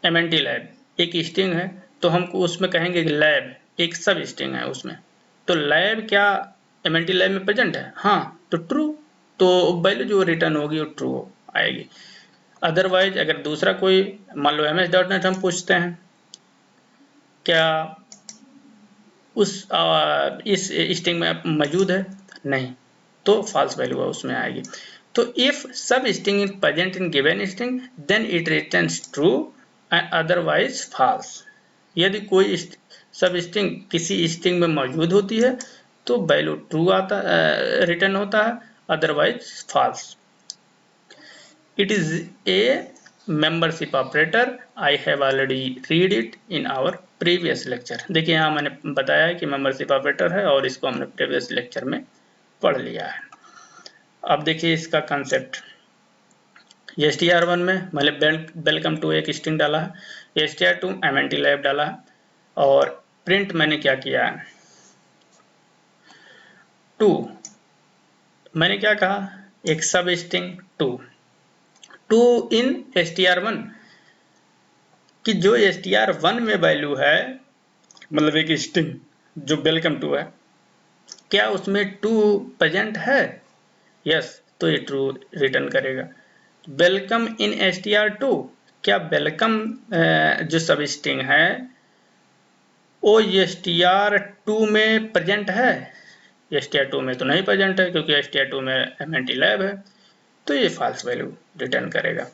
MNT लैब एक स्ट्रिंग है तो हमको उसमें कहेंगे कि लैब एक सब स्ट्रिंग है उसमें, तो लैब क्या MNT लैब में प्रेजेंट है, हाँ तो ट्रू। तो वैल्यू जो रिटर्न होगी वो ट्रू आएगी। अदरवाइज अगर दूसरा कोई मान लो ms.net हम पूछते हैं क्या उस इस स्ट्रिंग में मौजूद है, नहीं, तो फॉल्स वैल्यू उसमें आएगी। तो if substring is present in given string then it returns true and otherwise false. यदि कोई सब स्ट्रिंग किसी स्ट्रिंग में मौजूद होती है तो वैल्यू ट्रू आता रिटर्न होता है, otherwise false. It is a membership operator, I have already read it in our previous lecture. देखिए यहाँ मैंने बताया है कि मेंबरशिप ऑपरेटर है और इसको हमने प्रीवियस लेक्चर में पढ़ लिया है। अब देखिए इसका कंसेप्ट, str1 में मैंने वेलकम टू एक स्ट्रिंग डाला है, str2 mnt lab डाला है और प्रिंट मैंने क्या किया है, 2 मैंने क्या कहा, एक सब स्ट्रिंग 2 इन str1 कि जो str1 में वैल्यू है, मतलब एक स्ट्रिंग जो वेलकम टू है, क्या उसमें 2 प्रेजेंट है, यस, तो ये ट्रू रिटर्न करेगा। वेलकम इन str2 क्या वेलकम जो सब स्ट्रिंग है वो str2 में प्रेजेंट है, str2 में तो नहीं प्रेजेंट है क्योंकि str2 में mnt lab है, तो ये फॉल्स वैल्यू रिटर्न करेगा।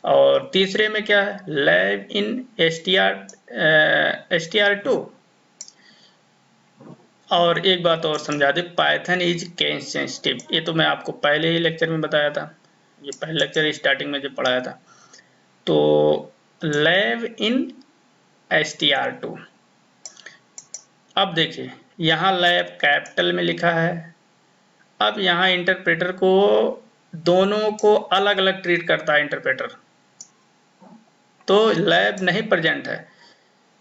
और तीसरे में क्या है, लैब इन str2। और एक बात और समझा दे, पाइथन इज केस सेंसिटिव, ये तो मैं आपको पहले ही लेक्चर में बताया था, ये पहले लेक्चर स्टार्टिंग में जो पढ़ाया था। तो लैब इन str2, अब देखिए यहाँ लैब कैपिटल में लिखा है, अब यहाँ इंटरप्रेटर को दोनों को अलग अलग ट्रीट करता है इंटरप्रेटर, तो लैब नहीं प्रेजेंट है,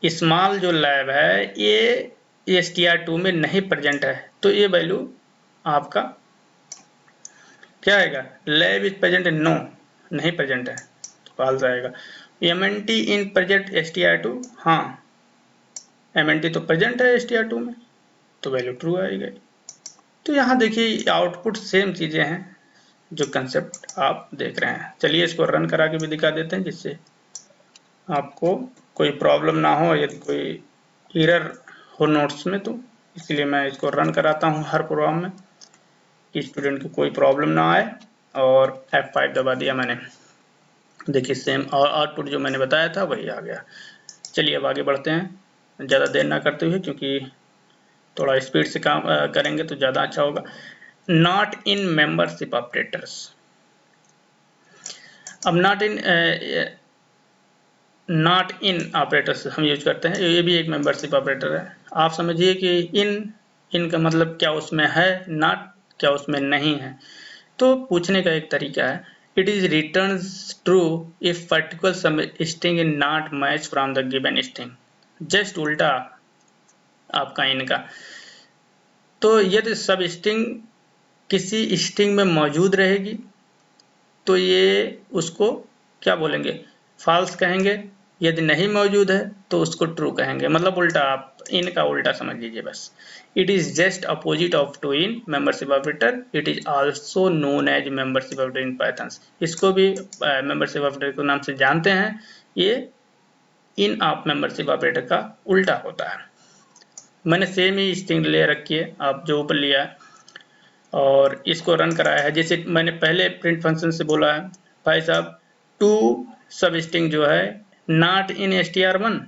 स्मॉल जो लैब है ये str2 में नहीं प्रेजेंट है, तो ये वैल्यू आपका क्या आएगा, लैब इज प्रेजेंट, नो नहीं प्रेजेंट है, फॉल्स आएगा। mnt इन प्रेजेंट str2, हाँ mnt तो प्रेजेंट है str2 में, तो वैल्यू ट्रू आएगी। तो यहाँ देखिए आउटपुट सेम चीजें हैं जो कंसेप्ट आप देख रहे हैं। चलिए इसको रन करा के भी दिखा देते हैं जिससे आपको कोई प्रॉब्लम ना हो, यदि कोई एरर हो नोट्स में तो इसलिए मैं इसको रन कराता हूँ हर प्रोग्राम में कि स्टूडेंट को कोई प्रॉब्लम ना आए। और F5 दबा दिया मैंने, देखिए सेम और आउटपुट जो मैंने बताया था वही आ गया। चलिए अब आगे बढ़ते हैं, ज़्यादा देर ना करते हुए, क्योंकि थोड़ा स्पीड से काम करेंगे तो ज़्यादा अच्छा होगा। नॉट इन मेंबरशिप ऑपरेटर्स, अब नॉट इन ऑपरेटर्स हम यूज करते हैं, ये भी एक मेंबरशिप ऑपरेटर है। आप समझिए कि इन का मतलब क्या उसमें है, नॉट क्या उसमें नहीं है। तो पूछने का एक तरीका है, it is returns true if particular सब string in not match from the given string, just उल्टा आपका इनका। तो यदि सब स्ट्रिंग किसी स्ट्रिंग में मौजूद रहेगी तो ये उसको क्या बोलेंगे, फॉल्स कहेंगे, यदि नहीं मौजूद है तो उसको ट्रू कहेंगे, मतलब उल्टा, आप इनका उल्टा समझ लीजिए बस। It is just opposite of to in membership operator, it is also known as membership operator in Python, इसको भी मेंबरशिप ऑपरेटर के नाम से जानते हैं। ये इन आप मेंबरशिप ऑपरेटर का उल्टा होता है। मैंने सेम ही स्ट्रिंग ले रखी है, आप जो ऊपर लिया है और इसको रन कराया है, जैसे मैंने पहले प्रिंट फंक्शन से बोला है, भाई साहब 2 सब स्ट्रिंग जो है नॉट इन str1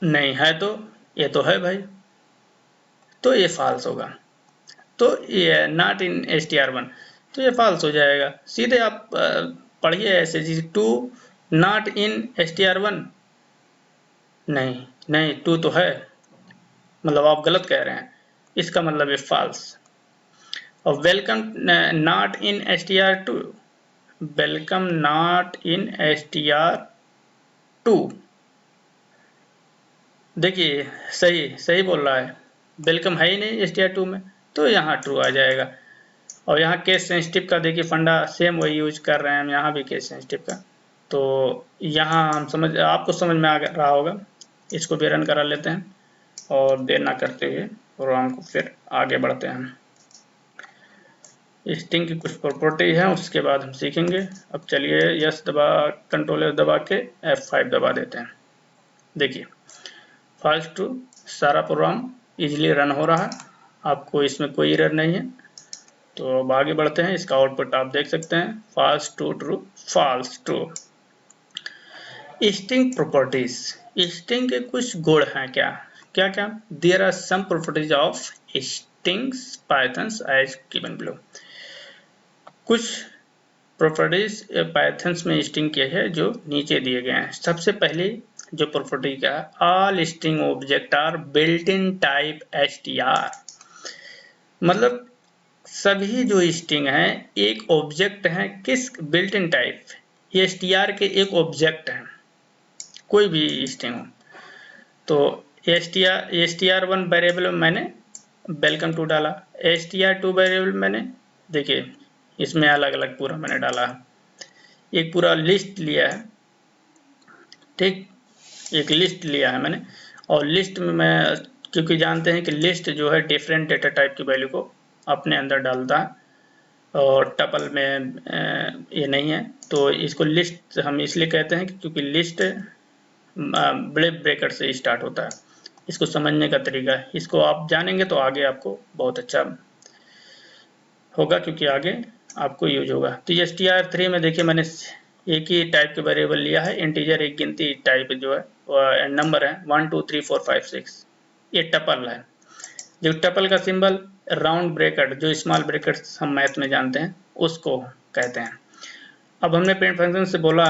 नहीं है, तो ये तो है भाई, तो ये फॉल्स होगा। तो ये नॉट इन str1 तो ये फॉल्स हो जाएगा। सीधे आप पढ़िए ऐसे, जैसे 2 नॉट इन str1 नहीं, नहीं 2 तो है, मतलब आप गलत कह रहे हैं, इसका मतलब है फॉल्स। और welcome not in str2, welcome not in str2, देखिए सही बोल रहा है, वेलकम है ही नहीं str2 में, तो यहाँ ट्रू आ जाएगा। और यहाँ केस सेंसिटिव का देखिए फंडा सेम वही यूज कर रहे हैं हम, यहाँ भी केस सेंसिटिव का, तो यहाँ हम आपको समझ में आ रहा होगा। इसको भी रन करा लेते हैं और देर ना करते हुए प्रोग्राम को फिर आगे बढ़ते हैं। स्ट्रिंग की कुछ प्रॉपर्टी है, उसके बाद हम सीखेंगे। अब चलिए यस दबा, कंट्रोल एस दबा के F5 दबा देते हैं। देखिए फास्ट टू, सारा प्रोग्राम इजीली रन हो रहा है, आपको इसमें कोई एरर नहीं है। तो अब आगे बढ़ते हैं, इसका आउटपुट आप देख सकते हैं, fast to true, false true. String properties, string के कुछ गुण हैं क्या क्या क्या? There are some properties of strings Python's as given below. कुछ प्रॉपर्टीज पाइथन्स में स्ट्रिंग के है जो नीचे दिए गए हैं। सबसे पहले जो प्रॉपर्टी का है, all string object are built in type str, मतलब सभी जो स्ट्रिंग है एक ऑब्जेक्ट है, किस बिल्ट इन टाइप, str के एक ऑब्जेक्ट है, कोई भी स्ट्रिंग हो। तो str1 वेरिएबल में मैंने वेलकम टू डाला, str2 वेरिएबल मैंने, देखिए इसमें अलग अलग पूरा मैंने डाला है, एक पूरा लिस्ट लिया है, ठीक, एक लिस्ट लिया है मैंने। और लिस्ट में मैं, क्योंकि जानते हैं कि लिस्ट जो है डिफरेंट डेटा टाइप की वैल्यू को अपने अंदर डालता है, और टपल में ये नहीं है, तो इसको लिस्ट हम इसलिए कहते हैं क्योंकि लिस्ट बड़े ब्रैकेट से स्टार्ट होता है। इसको समझने का तरीका है, इसको आप जानेंगे तो आगे आपको बहुत अच्छा होगा, क्योंकि आगे आपको यूज होगा। तो str3 में देखिए मैंने एक ही टाइप के वेरिएबल लिया है, इंटीजर एक गिनती टाइप जो है नंबर है 1 2 3 4 5 6, ये टपल है। जो टपल का सिंबल राउंड ब्रैकेट, जो स्मॉल ब्रैकेट हम मैथ में जानते हैं उसको कहते हैं। अब हमने प्रिंट फंक्शन से बोला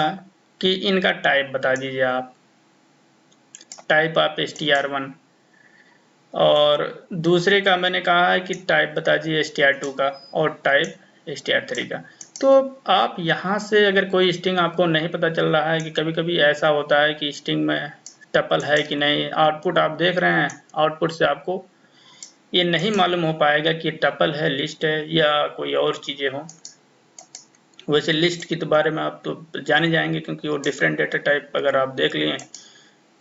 कि इनका टाइप बता दीजिए आप, टाइप ऑफ str1, और दूसरे का मैंने कहा है कि टाइप बता दीजिए str2 का, और टाइप str3 का। तो आप यहाँ से अगर कोई स्ट्रिंग आपको नहीं पता चल रहा है, कि कभी कभी ऐसा होता है कि स्ट्रिंग में टपल है कि नहीं, आउटपुट आप देख रहे हैं, आउटपुट से आपको ये नहीं मालूम हो पाएगा कि टपल है, लिस्ट है, या कोई और चीज़ें हों। वैसे लिस्ट के तो बारे में आप तो जाने जाएंगे, क्योंकि वो डिफरेंट डेटा टाइप अगर आप देख लिए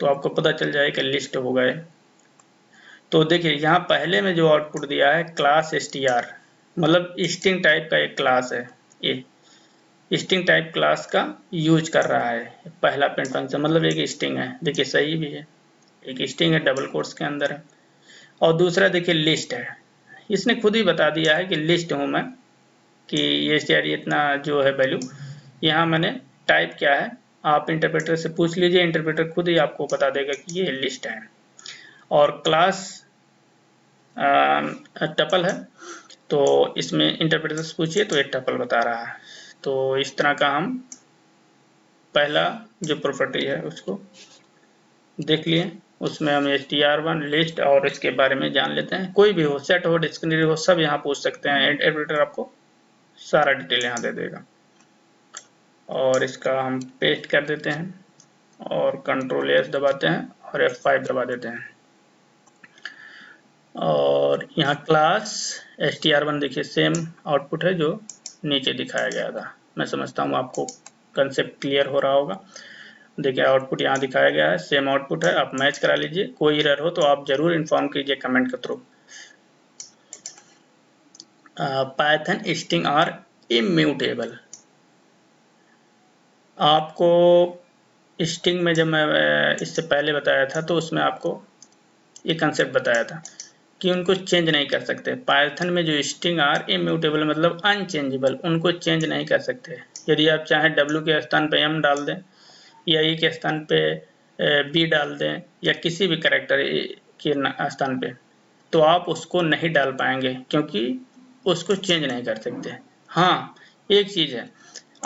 तो आपको पता चल जाए कि लिस्ट हो गए। तो देखिए यहाँ पहले में जो आउटपुट दिया है क्लास str, मतलब स्ट्रिंग टाइप का एक क्लास है, ये स्ट्रिंग टाइप क्लास का यूज कर रहा है। पहला प्रिंट फंक्शन मतलब एक स्ट्रिंग है, देखिए सही भी है, एक स्ट्रिंग है, डबल कोट्स के अंदर है। और दूसरा देखिए लिस्ट है, इसने खुद ही बता दिया है कि लिस्ट हूँ मैं, कि ये str इतना जो है वैल्यू, यहाँ मैंने टाइप क्या है आप इंटरप्रेटर से पूछ लीजिए, इंटरप्रेटर खुद ही आपको बता देगा कि ये लिस्ट है। और क्लास टपल है, तो इसमें इंटरप्रेटर से पूछिए तो ये टपल बता रहा है। तो इस तरह का हम पहला जो प्रॉपर्टी है उसको देख लिए, उसमें हम str1 लिस्ट और इसके बारे में जान लेते हैं। कोई भी हो, सेट हो, डिक्शनरी हो, सब यहाँ पूछ सकते हैं, इंटरप्रेटर आपको सारा डिटेल यहाँ दे देगा। और इसका हम पेस्ट कर देते हैं और कंट्रोल एस दबाते हैं और F5 दबा देते हैं। और यहाँ क्लास str1 देखिए सेम आउटपुट है जो नीचे दिखाया गया था। मैं समझता हूँ आपको कंसेप्ट क्लियर हो रहा होगा। देखिए आउटपुट यहाँ दिखाया गया है, सेम आउटपुट है, आप मैच करा लीजिए। कोई एरर हो तो आप जरूर इन्फॉर्म कीजिए कमेंट के through. Python string are immutable, आपको स्ट्रिंग में जब मैं इससे पहले बताया था तो उसमें आपको ये कंसेप्ट बताया था कि उनको चेंज नहीं कर सकते। पाइथन में जो स्ट्रिंग आर इम्यूटेबल मतलब अनचेंजेबल, उनको चेंज नहीं कर सकते। यदि आप चाहें W के स्थान पे M डाल दें, या E के स्थान पे B डाल दें, या किसी भी कैरेक्टर के स्थान पे, तो आप उसको नहीं डाल पाएंगे, क्योंकि उसको चेंज नहीं कर सकते। हाँ, एक चीज़ है,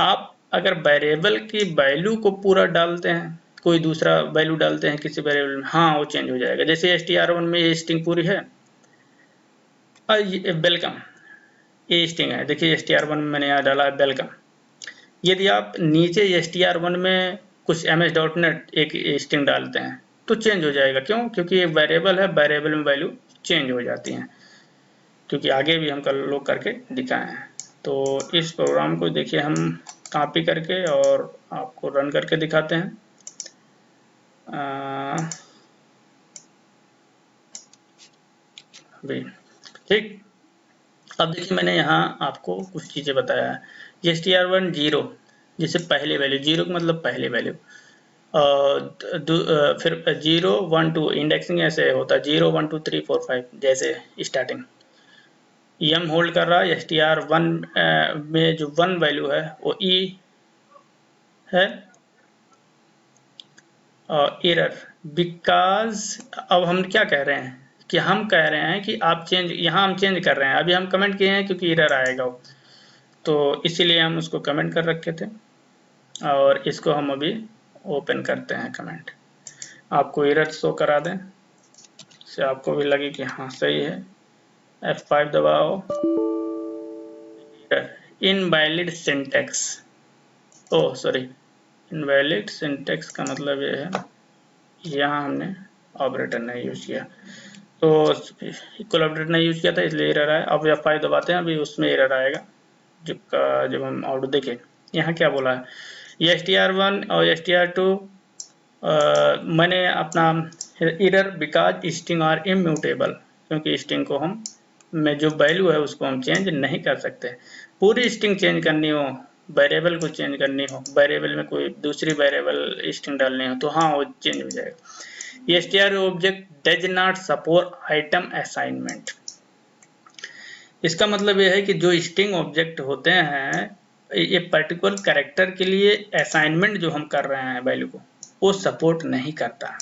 आप अगर वेरिएबल की वैल्यू को पूरा डालते हैं, कोई दूसरा वैल्यू डालते हैं किसी वेरिएबल में, हाँ वो चेंज हो जाएगा। जैसे str1 में ये स्ट्रिंग पूरी है, वेलकम, ये स्ट्रिंग है, देखिए str1 में मैंने यहाँ डाला है वेलकम। यदि आप नीचे str1 में कुछ ms.net एक स्ट्रिंग डालते हैं तो चेंज हो जाएगा। क्यों? क्योंकि ये वेरिएबल है, वेरिएबल में वैल्यू चेंज हो जाती हैं, क्योंकि आगे भी हम कल लोग करके दिखाए हैं। तो इस प्रोग्राम को देखिए हम कॉपी करके और आपको रन करके दिखाते हैं। अभी ठीक, अब देखिए मैंने यहाँ आपको कुछ चीज़ें बताया है। str1 0 जैसे पहले वैल्यू, जीरो का मतलब पहले वैल्यू, फिर 0 1 2 इंडेक्सिंग ऐसे होता है 0 1 2 3 4 5 जैसे स्टार्टिंग। यम होल्ड कर रहा है, str1 में जो 1 वैल्यू है वो ई है, और एरर बिकॉज, अब हम क्या कह रहे हैं कि हम कह रहे हैं कि आप चेंज, यहाँ हम चेंज कर रहे हैं, अभी हम कमेंट किए हैं क्योंकि एरर आएगा वो, तो इसीलिए हम उसको कमेंट कर रखे थे, और इसको हम अभी ओपन करते हैं कमेंट, आपको एरर शो करा दें, से आपको भी लगे कि हाँ सही है। F5 दबाओ, invalid syntax, oh sorry, invalid syntax का मतलब ये है यहाँ हमने ऑपरेटर नहीं यूज किया, तो इक्वल ऑपरेटर नहीं यूज किया था इसलिए एरर आया। अब F5 दबाते हैं, अभी उसमें एरर आएगा जब हम आउटपुट देखें। यहाँ क्या बोला है, ये str1 और str2 मैंने अपना error because string are immutable, क्योंकि स्ट्रिंग को हम में जो वैल्यू है उसको हम चेंज नहीं कर सकते। पूरी स्ट्रिंग चेंज करनी हो, वेरिएबल को चेंज करनी हो, वेरिएबल में कोई दूसरी वेरिएबल स्ट्रिंग डालनी हो तो हाँ वो चेंज हो जाएगा। ये str object does not support item assignment. इसका मतलब यह है कि जो स्ट्रिंग ऑब्जेक्ट होते हैं ये पर्टिकुलर कैरेक्टर के लिए असाइनमेंट जो हम कर रहे हैं वैल्यू को, वो सपोर्ट नहीं करता,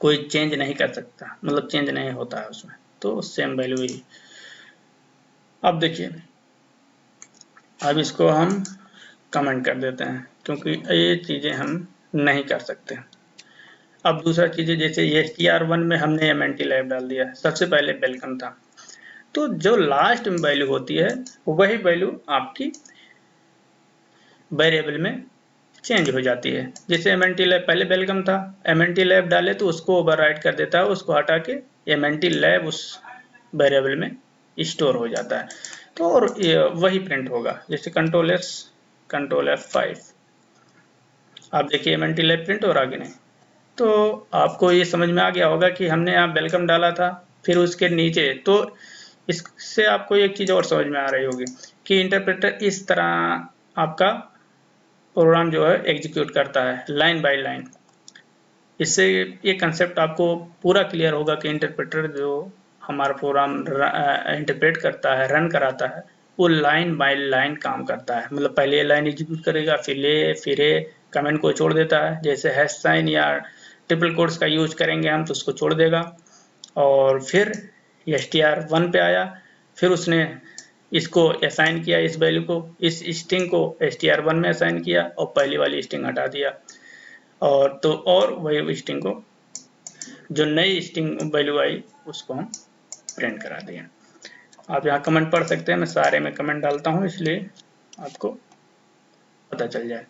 कोई चेंज नहीं कर सकता, मतलब चेंज नहीं होता है उसमें, तो सेम वैल्यू ही। अब देखिए, अब इसको हम कमेंट कर देते हैं क्योंकि ये चीज़ें हम नहीं कर सकते। अब दूसरा चीज़, जैसे ये str1 में हमने एमएनटी लैब डाल दिया, सबसे पहले वेलकम था, तो जो लास्ट में वैल्यू होती है वही वैल्यू आपकी वेरिएबल में चेंज हो जाती है। जैसे एमएनटी लैब पहले वेलकम था, एमएनटी लैब डाले तो उसको ओवरराइट कर देता है, उसको हटा के एमएनटी लैब उस वेरिएबल में स्टोर हो जाता है, तो और वही प्रिंट होगा। जैसे कंट्रोल F5, आप देखिए एमएनटी लैब प्रिंट हो रहा कि नहीं। तो आपको ये समझ में आ गया होगा कि हमने यहाँ वेलकम डाला था, फिर उसके नीचे, तो इससे आपको एक चीज़ और समझ में आ रही होगी कि इंटरप्रेटर इस तरह आपका प्रोग्राम जो है एग्जीक्यूट करता है लाइन बाय लाइन। इससे ये कंसेप्ट आपको पूरा क्लियर होगा कि इंटरप्रेटर जो हमारा प्रोग्राम इंटरप्रेट करता है, रन कराता है, वो लाइन बाय लाइन काम करता है। मतलब पहले ये लाइन एग्जीक्यूट करेगा, फिर ये कमेंट को छोड़ देता है, जैसे हैश साइन या ट्रिपल कोट्स का यूज करेंगे हम तो उसको छोड़ देगा, और फिर str1 पे आया, फिर उसने इसको असाइन किया, इस वैल्यू को, इस स्ट्रिंग को str1 में असाइन किया और पहली वाली स्ट्रिंग हटा दिया, और तो और वही स्ट्रिंग को, जो नई स्ट्रिंग वैल्यू आई उसको हम प्रिंट करा दिए। आप यहाँ कमेंट पढ़ सकते हैं, मैं सारे में कमेंट डालता हूँ इसलिए आपको पता चल जाए।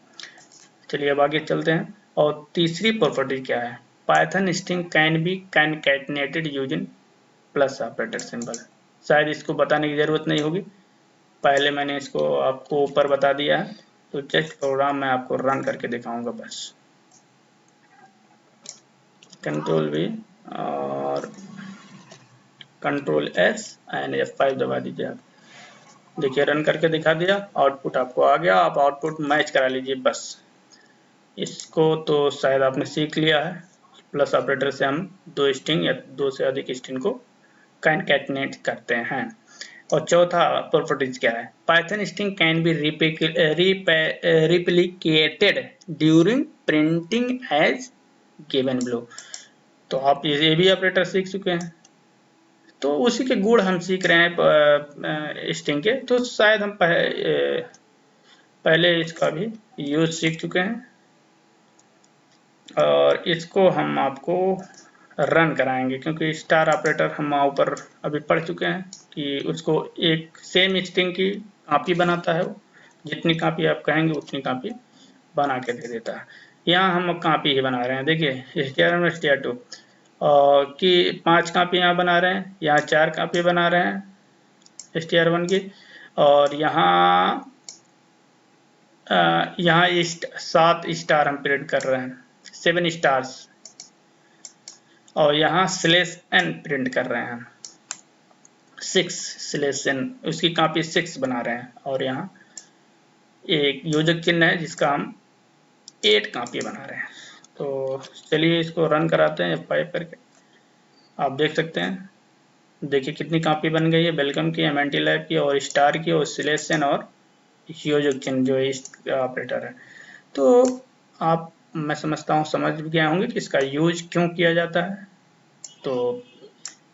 चलिए अब आगे चलते हैं। और तीसरी प्रॉपर्टी क्या है, Python string can be concatenated using plus operator symbol. शायद इसको बताने की जरूरत नहीं होगी, पहले मैंने इसको आपको ऊपर बता दिया है, तो जस्ट प्रोग्राम मैं आपको रन करके दिखाऊंगा बस। कंट्रोल V और कंट्रोल S एंड F5 दबा दीजिए। आप देखिए रन करके दिखा दिया, आउटपुट आपको आ गया, आप आउटपुट मैच करा लीजिए बस। इसको तो शायद आपने सीख लिया है, प्लस ऑपरेटर से हम दो स्ट्रिंग या दो से अधिक स्ट्रिंग को कॉन्कैटिनेट करते हैं। और चौथा प्रॉपर्टीज क्या है, Python string can be replicated during printing as given below. तो आप ये भी ऑपरेटर सीख चुके हैं, तो उसी के गुण हम सीख रहे हैं स्ट्रिंग के, तो शायद हम पहले इसका भी यूज सीख चुके हैं, और इसको हम आपको रन कराएंगे क्योंकि स्टार ऑपरेटर हम वहाँ ऊपर अभी पढ़ चुके हैं कि उसको एक सेम स्ट्रिंग की कॉपी बनाता है, वो जितनी कॉपी आप कहेंगे उतनी कॉपी बना के दे देता है। यहाँ हम कॉपी ही बना रहे हैं, देखिए str1 str2 कि 5 कापी यहाँ बना रहे हैं, यहाँ 4 कापी बना रहे हैं str1 की, और यहाँ 7 स्टार हम प्रिंट कर रहे हैं, 7 स्टार्स, और यहाँ /n प्रिंट कर रहे हैं, 6/n, उसकी कॉपी 6 बना रहे हैं, और यहाँ एक योजक चिन्ह है जिसका हम 8 कॉपी बना रहे हैं। तो चलिए इसको रन कराते हैं F5 करके। आप देख सकते हैं, देखिए कितनी कॉपी बन गई है, वेलकम की, एमएनटी लैब की, और स्टार की, और सिलेक्शन, और योजक चिन्ह जो इस ऑपरेटर है। तो आप, मैं समझता हूँ, समझ गए होंगे कि इसका यूज क्यों किया जाता है। तो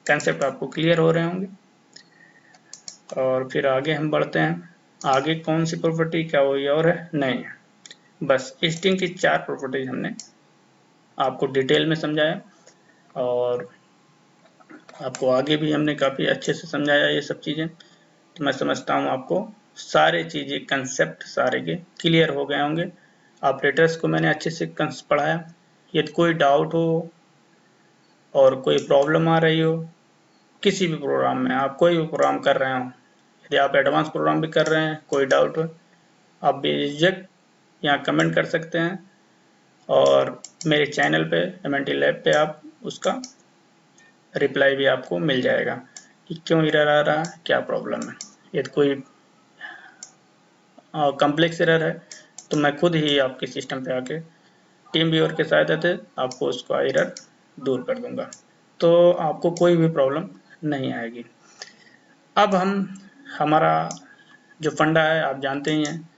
कंसेप्ट आपको क्लियर हो रहे होंगे, और फिर आगे हम बढ़ते हैं। आगे कौन सी प्रॉपर्टी, क्या वही और है? नहीं, बस स्ट्रिंग की 4 प्रॉपर्टीज हमने आपको डिटेल में समझाया, और आपको आगे भी हमने काफ़ी अच्छे से समझाया ये सब चीज़ें। तो मैं समझता हूँ आपको सारे चीज़ें, कंसेप्ट सारे के क्लियर हो गए होंगे। ऑपरेटर्स को मैंने अच्छे से पढ़ाया। यदि कोई डाउट हो और कोई प्रॉब्लम आ रही हो किसी भी प्रोग्राम में, आप कोई भी प्रोग्राम कर रहे हो, यदि आप एडवांस प्रोग्राम भी कर रहे हैं, कोई डाउट हो, आप बेझिझक यहाँ कमेंट कर सकते हैं, और मेरे चैनल पे एमएनटी लैब पे आप उसका रिप्लाई भी आपको मिल जाएगा कि क्यों एरर आ रहा है, क्या प्रॉब्लम है। यदि कोई कॉम्प्लेक्स एरर है तो मैं खुद ही आपके सिस्टम पे आके टीम व्यूअर के सहायता से आपको उसका एरर दूर कर दूंगा, तो आपको कोई भी प्रॉब्लम नहीं आएगी। अब हमारा जो फंडा है, आप जानते ही हैं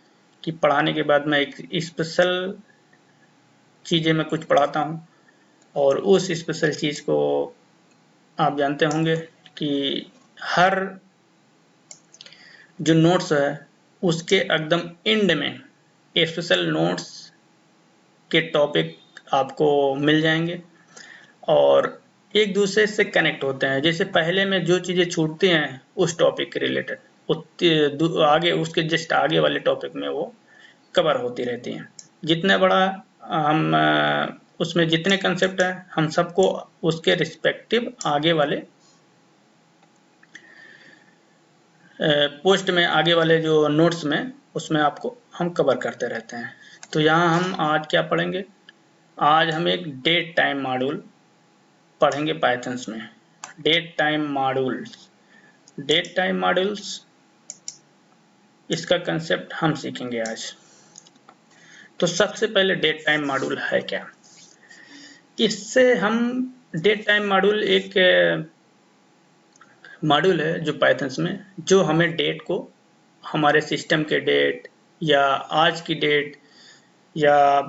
कि पढ़ाने के बाद मैं एक स्पेशल चीज़ें मैं कुछ पढ़ाता हूँ, और उस स्पेशल चीज़ को आप जानते होंगे कि हर जो नोट्स है उसके एकदम एंड में स्पेशल नोट्स के टॉपिक आपको मिल जाएंगे, और एक दूसरे से कनेक्ट होते हैं। जैसे पहले में जो चीज़ें छूटती हैं उस टॉपिक के रिलेटेड, आगे उसके जस्ट आगे वाले टॉपिक में वो कवर होती रहती हैं। जितना बड़ा हम उसमें जितने कंसेप्ट हैं, हम सबको उसके रिस्पेक्टिव आगे वाले पोस्ट में, आगे वाले जो नोट्स में, उसमें आपको हम कवर करते रहते हैं। तो यहाँ हम आज क्या पढ़ेंगे? आज हम एक डेट टाइम मॉड्यूल पढ़ेंगे पाइथन्स में। डेट टाइम मॉड्यूल्स, इसका कंसेप्ट हम सीखेंगे आज। तो सबसे पहले डेट टाइम मॉड्यूल है क्या? इससे हम डेट टाइम मॉड्यूल एक मॉड्यूल है जो पाइथन्स में, जो हमें डेट को, हमारे सिस्टम के डेट या आज की डेट या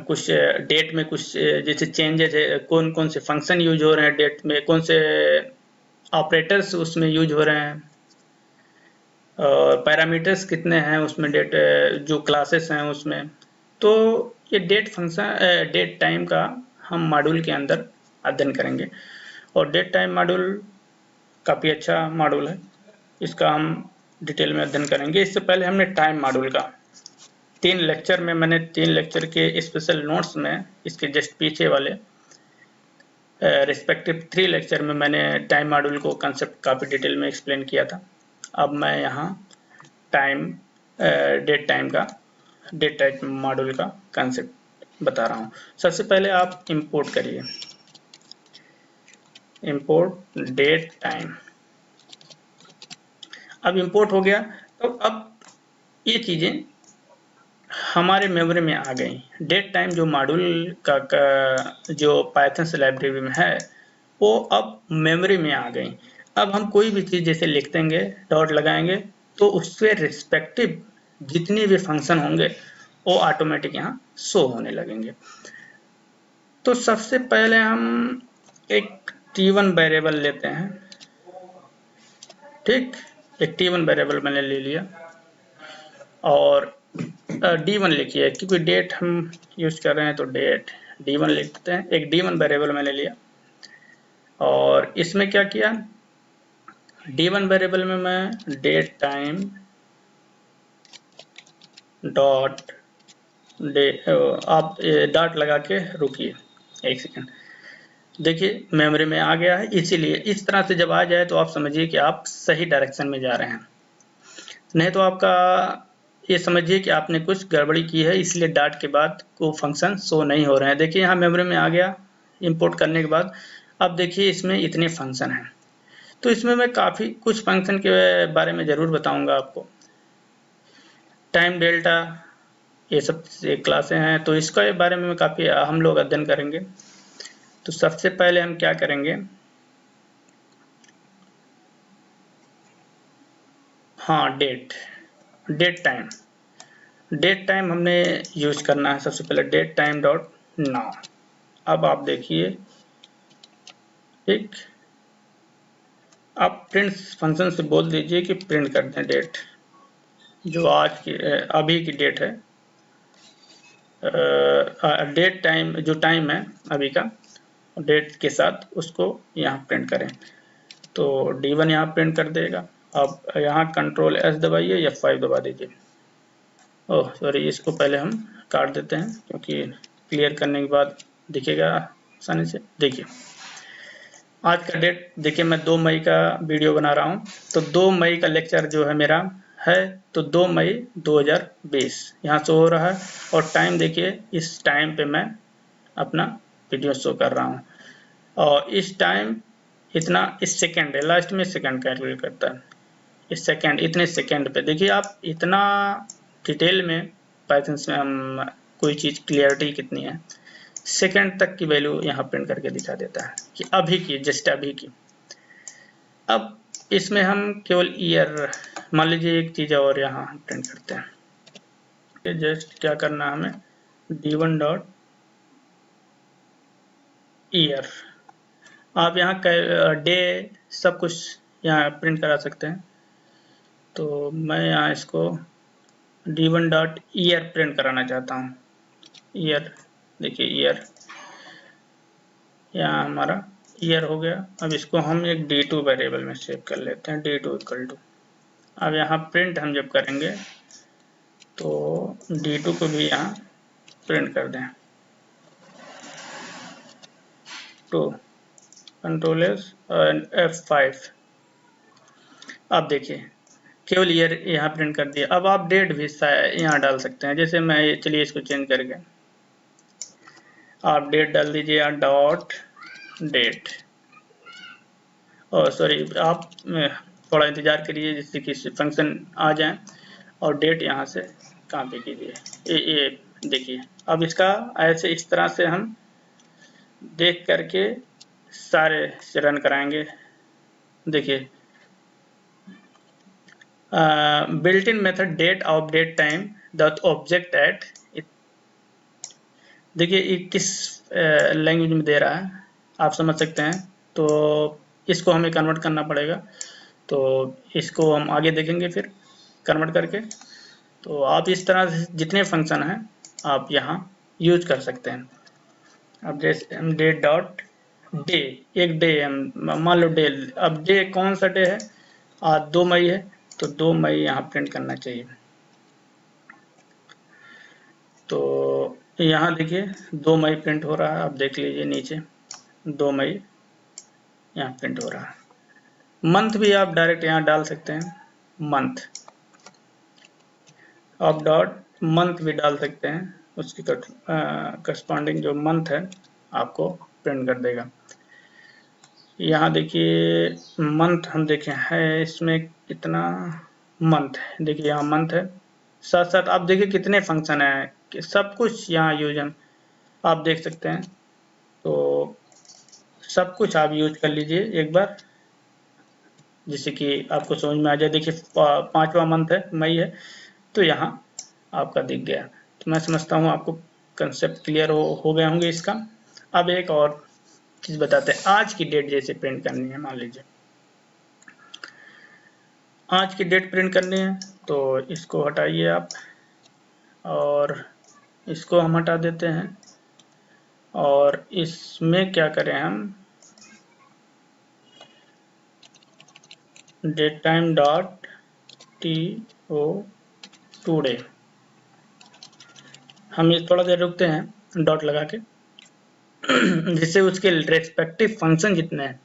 कुछ डेट में कुछ जैसे चेंजेस है, कौन कौन से फंक्शन यूज हो रहे हैं डेट में, कौन से ऑपरेटर्स उसमें यूज हो रहे हैं, और पैरामीटर्स कितने हैं उसमें, डेट जो क्लासेस हैं उसमें। तो ये डेट टाइम का हम मॉड्यूल के अंदर अध्ययन करेंगे, और डेट टाइम मॉड्यूल काफ़ी अच्छा मॉड्यूल है, इसका हम डिटेल में अध्ययन करेंगे। इससे पहले हमने टाइम मॉड्यूल का 3 लेक्चर में, मैंने 3 लेक्चर के स्पेशल नोट्स में, इसके जस्ट पीछे वाले रिस्पेक्टिव 3 लेक्चर में मैंने टाइम मॉड्यूल को कंसेप्ट काफ़ी डिटेल में एक्सप्लेन किया था। अब मैं यहाँ डेट टाइम मॉड्यूल का कंसेप्ट बता रहा हूँ। सबसे पहले आप इंपोर्ट करिए, इंपोर्ट डेट टाइम। अब इंपोर्ट हो गया, तो अब ये चीज़ें हमारे मेमोरी में आ गई। डेट टाइम जो मॉड्यूल का जो पाइथन लाइब्रेरी में है, वो अब मेमोरी में आ गई। अब हम कोई भी चीज़ जैसे लिख देंगे, डॉट लगाएंगे, तो उससे रिस्पेक्टिव जितने भी फंक्शन होंगे वो ऑटोमेटिक यहाँ शो होने लगेंगे। तो सबसे पहले हम एक t1 वेरिएबल लेते हैं, ठीक, एक t1 वेरिएबल मैंने ले लिया, और d1 लिखिए, क्योंकि डेट हम यूज कर रहे हैं तो डेट d1 लिखते हैं। एक d1 वेरिएबल मैंने लिया, और इसमें क्या किया, d1 वेरिएबल में मैं डेट टाइम डॉट आप डॉट लगा के रुकिए एक सेकंड। देखिए मेमोरी में आ गया है, इसीलिए इस तरह से जब आ जाए तो आप समझिए कि आप सही डायरेक्शन में जा रहे हैं, नहीं तो आपका ये समझिए कि आपने कुछ गड़बड़ी की है, इसलिए डॉट के बाद को फंक्शन शो नहीं हो रहे हैं। देखिए यहाँ मेमोरी में आ गया इंपोर्ट करने के बाद। अब देखिए इसमें इतने फंक्शन हैं, तो इसमें मैं काफ़ी कुछ फंक्शन के बारे में ज़रूर बताऊंगा आपको। टाइम डेल्टा, ये सब क्लासें हैं, तो इसके बारे में काफ़ी हम लोग अध्ययन करेंगे। तो सबसे पहले हम क्या करेंगे, हाँ डेट टाइम हमने यूज करना है। सबसे पहले डेट टाइम डॉट नाउ। अब आप देखिए, ठीक, आप प्रिंट फंक्शन से बोल दीजिए कि प्रिंट कर दें डेट, जो आज की अभी की डेट है, डेट टाइम जो टाइम है अभी का, डेट के साथ उसको यहाँ प्रिंट करें। तो D1 यहाँ प्रिंट कर देगा। अब यहाँ कंट्रोल S दबाइए, F5 दबा दीजिए। ओह सॉरी, इसको पहले हम काट देते हैं क्योंकि क्लियर करने के बाद दिखेगा आसानी से। देखिए आज का डेट देखिए, मैं 2 मई का वीडियो बना रहा हूँ, तो 2 मई का लेक्चर जो है मेरा है, तो 2 मई 2020 यहाँ शो हो रहा है। और टाइम देखिए, इस टाइम पे मैं अपना वीडियो शो कर रहा हूँ, और इस टाइम इतना, इस सेकंड है, लास्ट में सेकंड कैलकुलेट करता है। इस सेकंड, इतने सेकंड पे देखिए आप, इतना डिटेल में पाइथन में हम कोई चीज़ क्लियरिटी कितनी है, सेकंड तक की वैल्यू यहाँ प्रिंट करके दिखा देता है कि अभी की, जस्ट अभी की। अब इसमें हम केवल ईयर, मान लीजिए एक चीज़ और यहाँ प्रिंट करते हैं। जस्ट क्या करना है हमें, D1 डॉट ईयर। आप यहाँ डे सब कुछ यहाँ प्रिंट करा सकते हैं। तो मैं यहाँ इसको D1 डॉट ईयर प्रिंट कराना चाहता हूँ। ईयर, देखिए ईयर, यहाँ हमारा ईयर हो गया। अब इसको हम एक D2 वेरिएबल में सेव कर लेते हैं, D2 इक्वल टू। अब यहाँ प्रिंट हम जब करेंगे तो D2 को भी यहाँ प्रिंट कर दें, टू, कंट्रोल एस और F5। अब देखिए केवल ईयर यहाँ प्रिंट कर दिया। अब आप डेट भी यहाँ डाल सकते हैं, जैसे मैं, चलिए इसको चेंज करके आप डेट डाल दीजिए यहाँ, डॉट डेट। और सॉरी, आप थोड़ा इंतजार करिए जिससे कि फंक्शन आ जाए, और डेट यहाँ से कॉपी कीजिए। ये देखिए, अब इसका ऐसे इस तरह से हम देख करके सारे से रन कराएंगे। देखिए built in method date of date time dot object at, देखिए ये किस लैंग्वेज में दे रहा है आप समझ सकते हैं। तो इसको हमें कन्वर्ट करना पड़ेगा, तो इसको हम आगे देखेंगे फिर कन्वर्ट करके। तो आप इस तरह से जितने फंक्शन हैं आप यहाँ यूज कर सकते हैं। अब जैसे हम डेट डॉट डे, एक डे हम मान लो डे, अब डे कौन सा डे है, आज 2 मई है, तो 2 मई यहाँ प्रिंट करना चाहिए। तो यहाँ देखिए 2 मई प्रिंट हो रहा है, आप देख लीजिए नीचे 2 मई यहाँ प्रिंट हो रहा है। मंथ भी आप डायरेक्ट यहाँ डाल सकते हैं, मंथ, आप डॉट मंथ भी डाल सकते हैं, उसकी करस्पॉन्डिंग जो मंथ है आपको प्रिंट कर देगा। यहाँ देखिए मंथ हम देखें है, इसमें कितना मंथ है, देखिए यहाँ मंथ है। साथ साथ आप देखिए कितने फंक्शन है कि सब कुछ यहाँ यूज आप देख सकते हैं। तो सब कुछ आप यूज कर लीजिए एक बार, जिससे कि आपको समझ में आ जाए। देखिए 5वां मंथ है, मई है, तो यहाँ आपका दिख गया। तो मैं समझता हूँ आपको कंसेप्ट क्लियर हो गए होंगे इसका। अब एक और चीज़ बताते हैं, आज की डेट जैसे प्रिंट करनी है, मान लीजिए आज की डेट प्रिंट करनी है, तो इसको हटाइए आप, और इसको हम हटा देते हैं, और इसमें क्या करें हम, date time dot TO today, हम ये थोड़ा देर रुकते हैं डॉट लगा के जिससे उसके रेस्पेक्टिव फंक्शन जितने हैं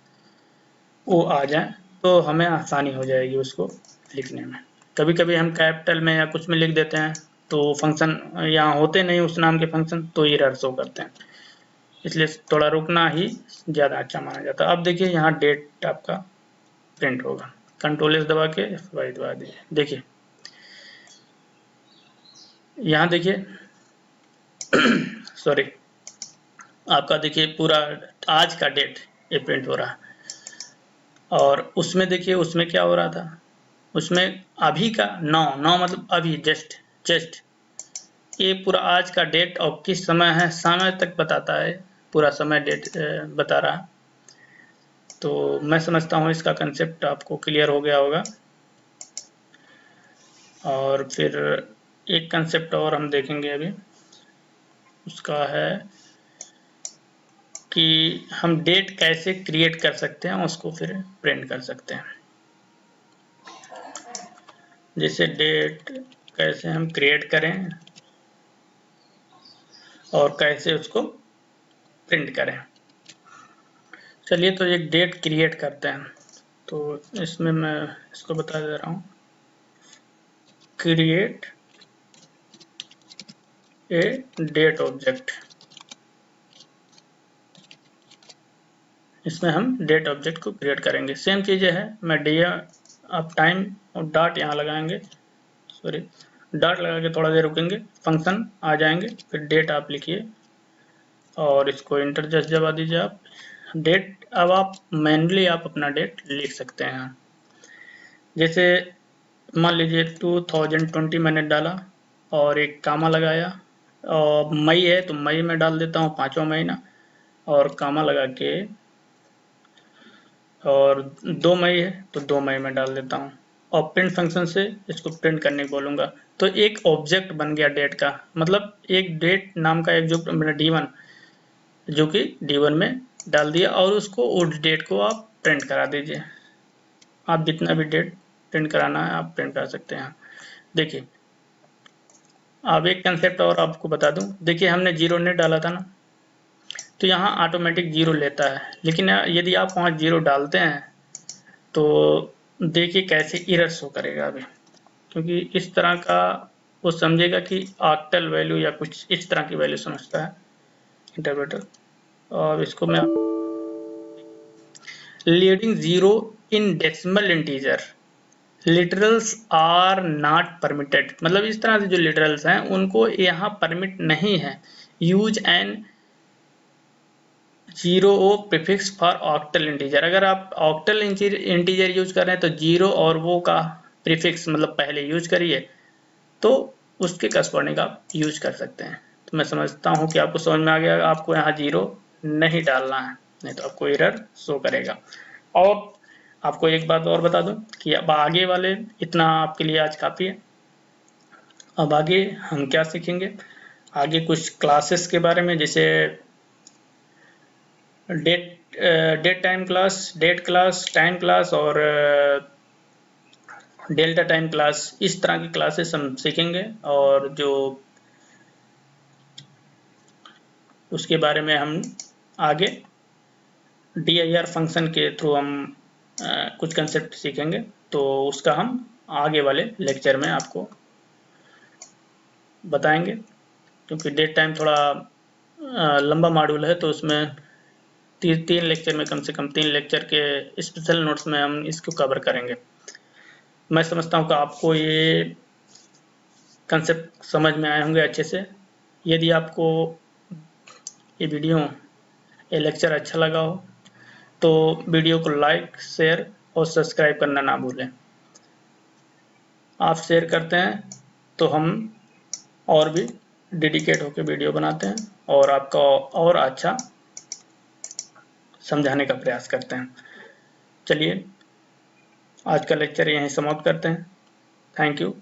वो आ जाए, तो हमें आसानी हो जाएगी उसको लिखने में। कभी कभी हम कैपिटल में या कुछ में लिख देते हैं, तो फंक्शन यहाँ होते नहीं उस नाम के फंक्शन, तो एरर शो करते हैं। इसलिए थोड़ा रुकना ही ज़्यादा अच्छा माना जाता है। अब देखिए यहाँ डेट आपका प्रिंट होगा। कंट्रोल एस दबा के F5 दबा दीजिए। देखिए यहाँ देखिए सॉरी, आपका देखिए पूरा आज का डेट ये प्रिंट हो रहा है, और उसमें देखिए उसमें क्या हो रहा था, उसमें अभी का 9 मतलब अभी जस्ट ये पूरा आज का डेट और किस समय है, समय तक बताता है, पूरा समय डेट बता रहा है। तो मैं समझता हूँ इसका कंसेप्ट आपको क्लियर हो गया होगा। और फिर एक कंसेप्ट और हम देखेंगे अभी, उसका है कि हम डेट कैसे क्रिएट कर सकते हैं, उसको फिर प्रिंट कर सकते हैं। जैसे डेट कैसे हम क्रिएट करें और कैसे उसको प्रिंट करें। चलिए तो एक डेट क्रिएट करते हैं। तो इसमें मैं इसको बता दे रहा हूँ, क्रिएट ए डेट ऑब्जेक्ट। इसमें हम डेट ऑब्जेक्ट को क्रिएट करेंगे। सेम चीज़ें है, मैं डी आप टाइम और डॉट यहाँ लगाएंगे, सॉरी डॉट लगा के थोड़ा देर रुकेंगे, फंक्शन आ जाएंगे, फिर डेट आप लिखिए और इसको इंटर जस्ट दबा दीजिए आप। डेट अब आप मैन्युअली आप अपना डेट लिख सकते हैं। जैसे मान लीजिए 2020 मैंने डाला और एक कामा लगाया, और मई है तो मई में डाल देता हूँ 5वां महीना, और कामा लगा के, और 2 मई है तो 2 मई में डाल देता हूँ, और प्रिंट फंक्शन से इसको प्रिंट करने को बोलूँगा। तो एक ऑब्जेक्ट बन गया डेट का, मतलब एक डेट नाम का एक जो मैंने D1 जो कि D1 में डाल दिया, और उसको उस डेट को आप प्रिंट करा दीजिए। आप जितना भी डेट प्रिंट कराना है आप प्रिंट कर सकते हैं। देखिए अब एक कंसेप्ट और आपको बता दूं, देखिए हमने 0 नहीं डाला था ना, तो यहाँ ऑटोमेटिक 0 लेता है, लेकिन यदि आप वहाँ 0 डालते हैं तो देखिए कैसे एरर शो करेगा अभी, क्योंकि इस तरह का वो समझेगा कि ऑक्टल वैल्यू या कुछ इस तरह की वैल्यू समझता है इंटरप्रेटर। और इसको मैं leading 0 in decimal integer literals are not permitted, मतलब इस तरह से जो लिटरल्स हैं उनको यहाँ परमिट नहीं है। Use N 0 prefix for octal integer, अगर आप ऑक्टल इंटीजर यूज कर रहे हैं तो 0 और वो का प्रीफिक्स मतलब पहले यूज करिए, तो उसके करस्पॉन्डिंग आप यूज कर सकते हैं। तो मैं समझता हूँ कि आपको समझ में आ गया, आपको यहाँ 0 नहीं डालना है, नहीं तो आपको एरर शो करेगा। और आपको एक बात और बता दूं कि अब आगे वाले इतना आपके लिए आज काफ़ी है। अब आगे हम क्या सीखेंगे, आगे कुछ क्लासेस के बारे में, जैसे date time class, date class, time class और डेल्टा टाइम क्लास, इस तरह की क्लासेस हम सीखेंगे। और जो उसके बारे में हम आगे dir फंक्शन के थ्रू हम कुछ कंसेप्ट सीखेंगे, तो उसका हम आगे वाले लेक्चर में आपको बताएंगे। क्योंकि डेट टाइम थोड़ा लंबा मॉड्यूल है, तो उसमें तीन लेक्चर में, कम से कम 3 लेक्चर के स्पेशल नोट्स में हम इसको कवर करेंगे। मैं समझता हूँ कि आपको ये कंसेप्ट समझ में आए होंगे अच्छे से। यदि आपको ये वीडियो, ये लेक्चर अच्छा लगा हो तो वीडियो को लाइक, शेयर और सब्सक्राइब करना ना भूलें। आप शेयर करते हैं तो हम और भी डेडिकेट होकर वीडियो बनाते हैं और आपका और अच्छा समझाने का प्रयास करते हैं। चलिए आज का लेक्चर यहीं समाप्त करते हैं। Thank you.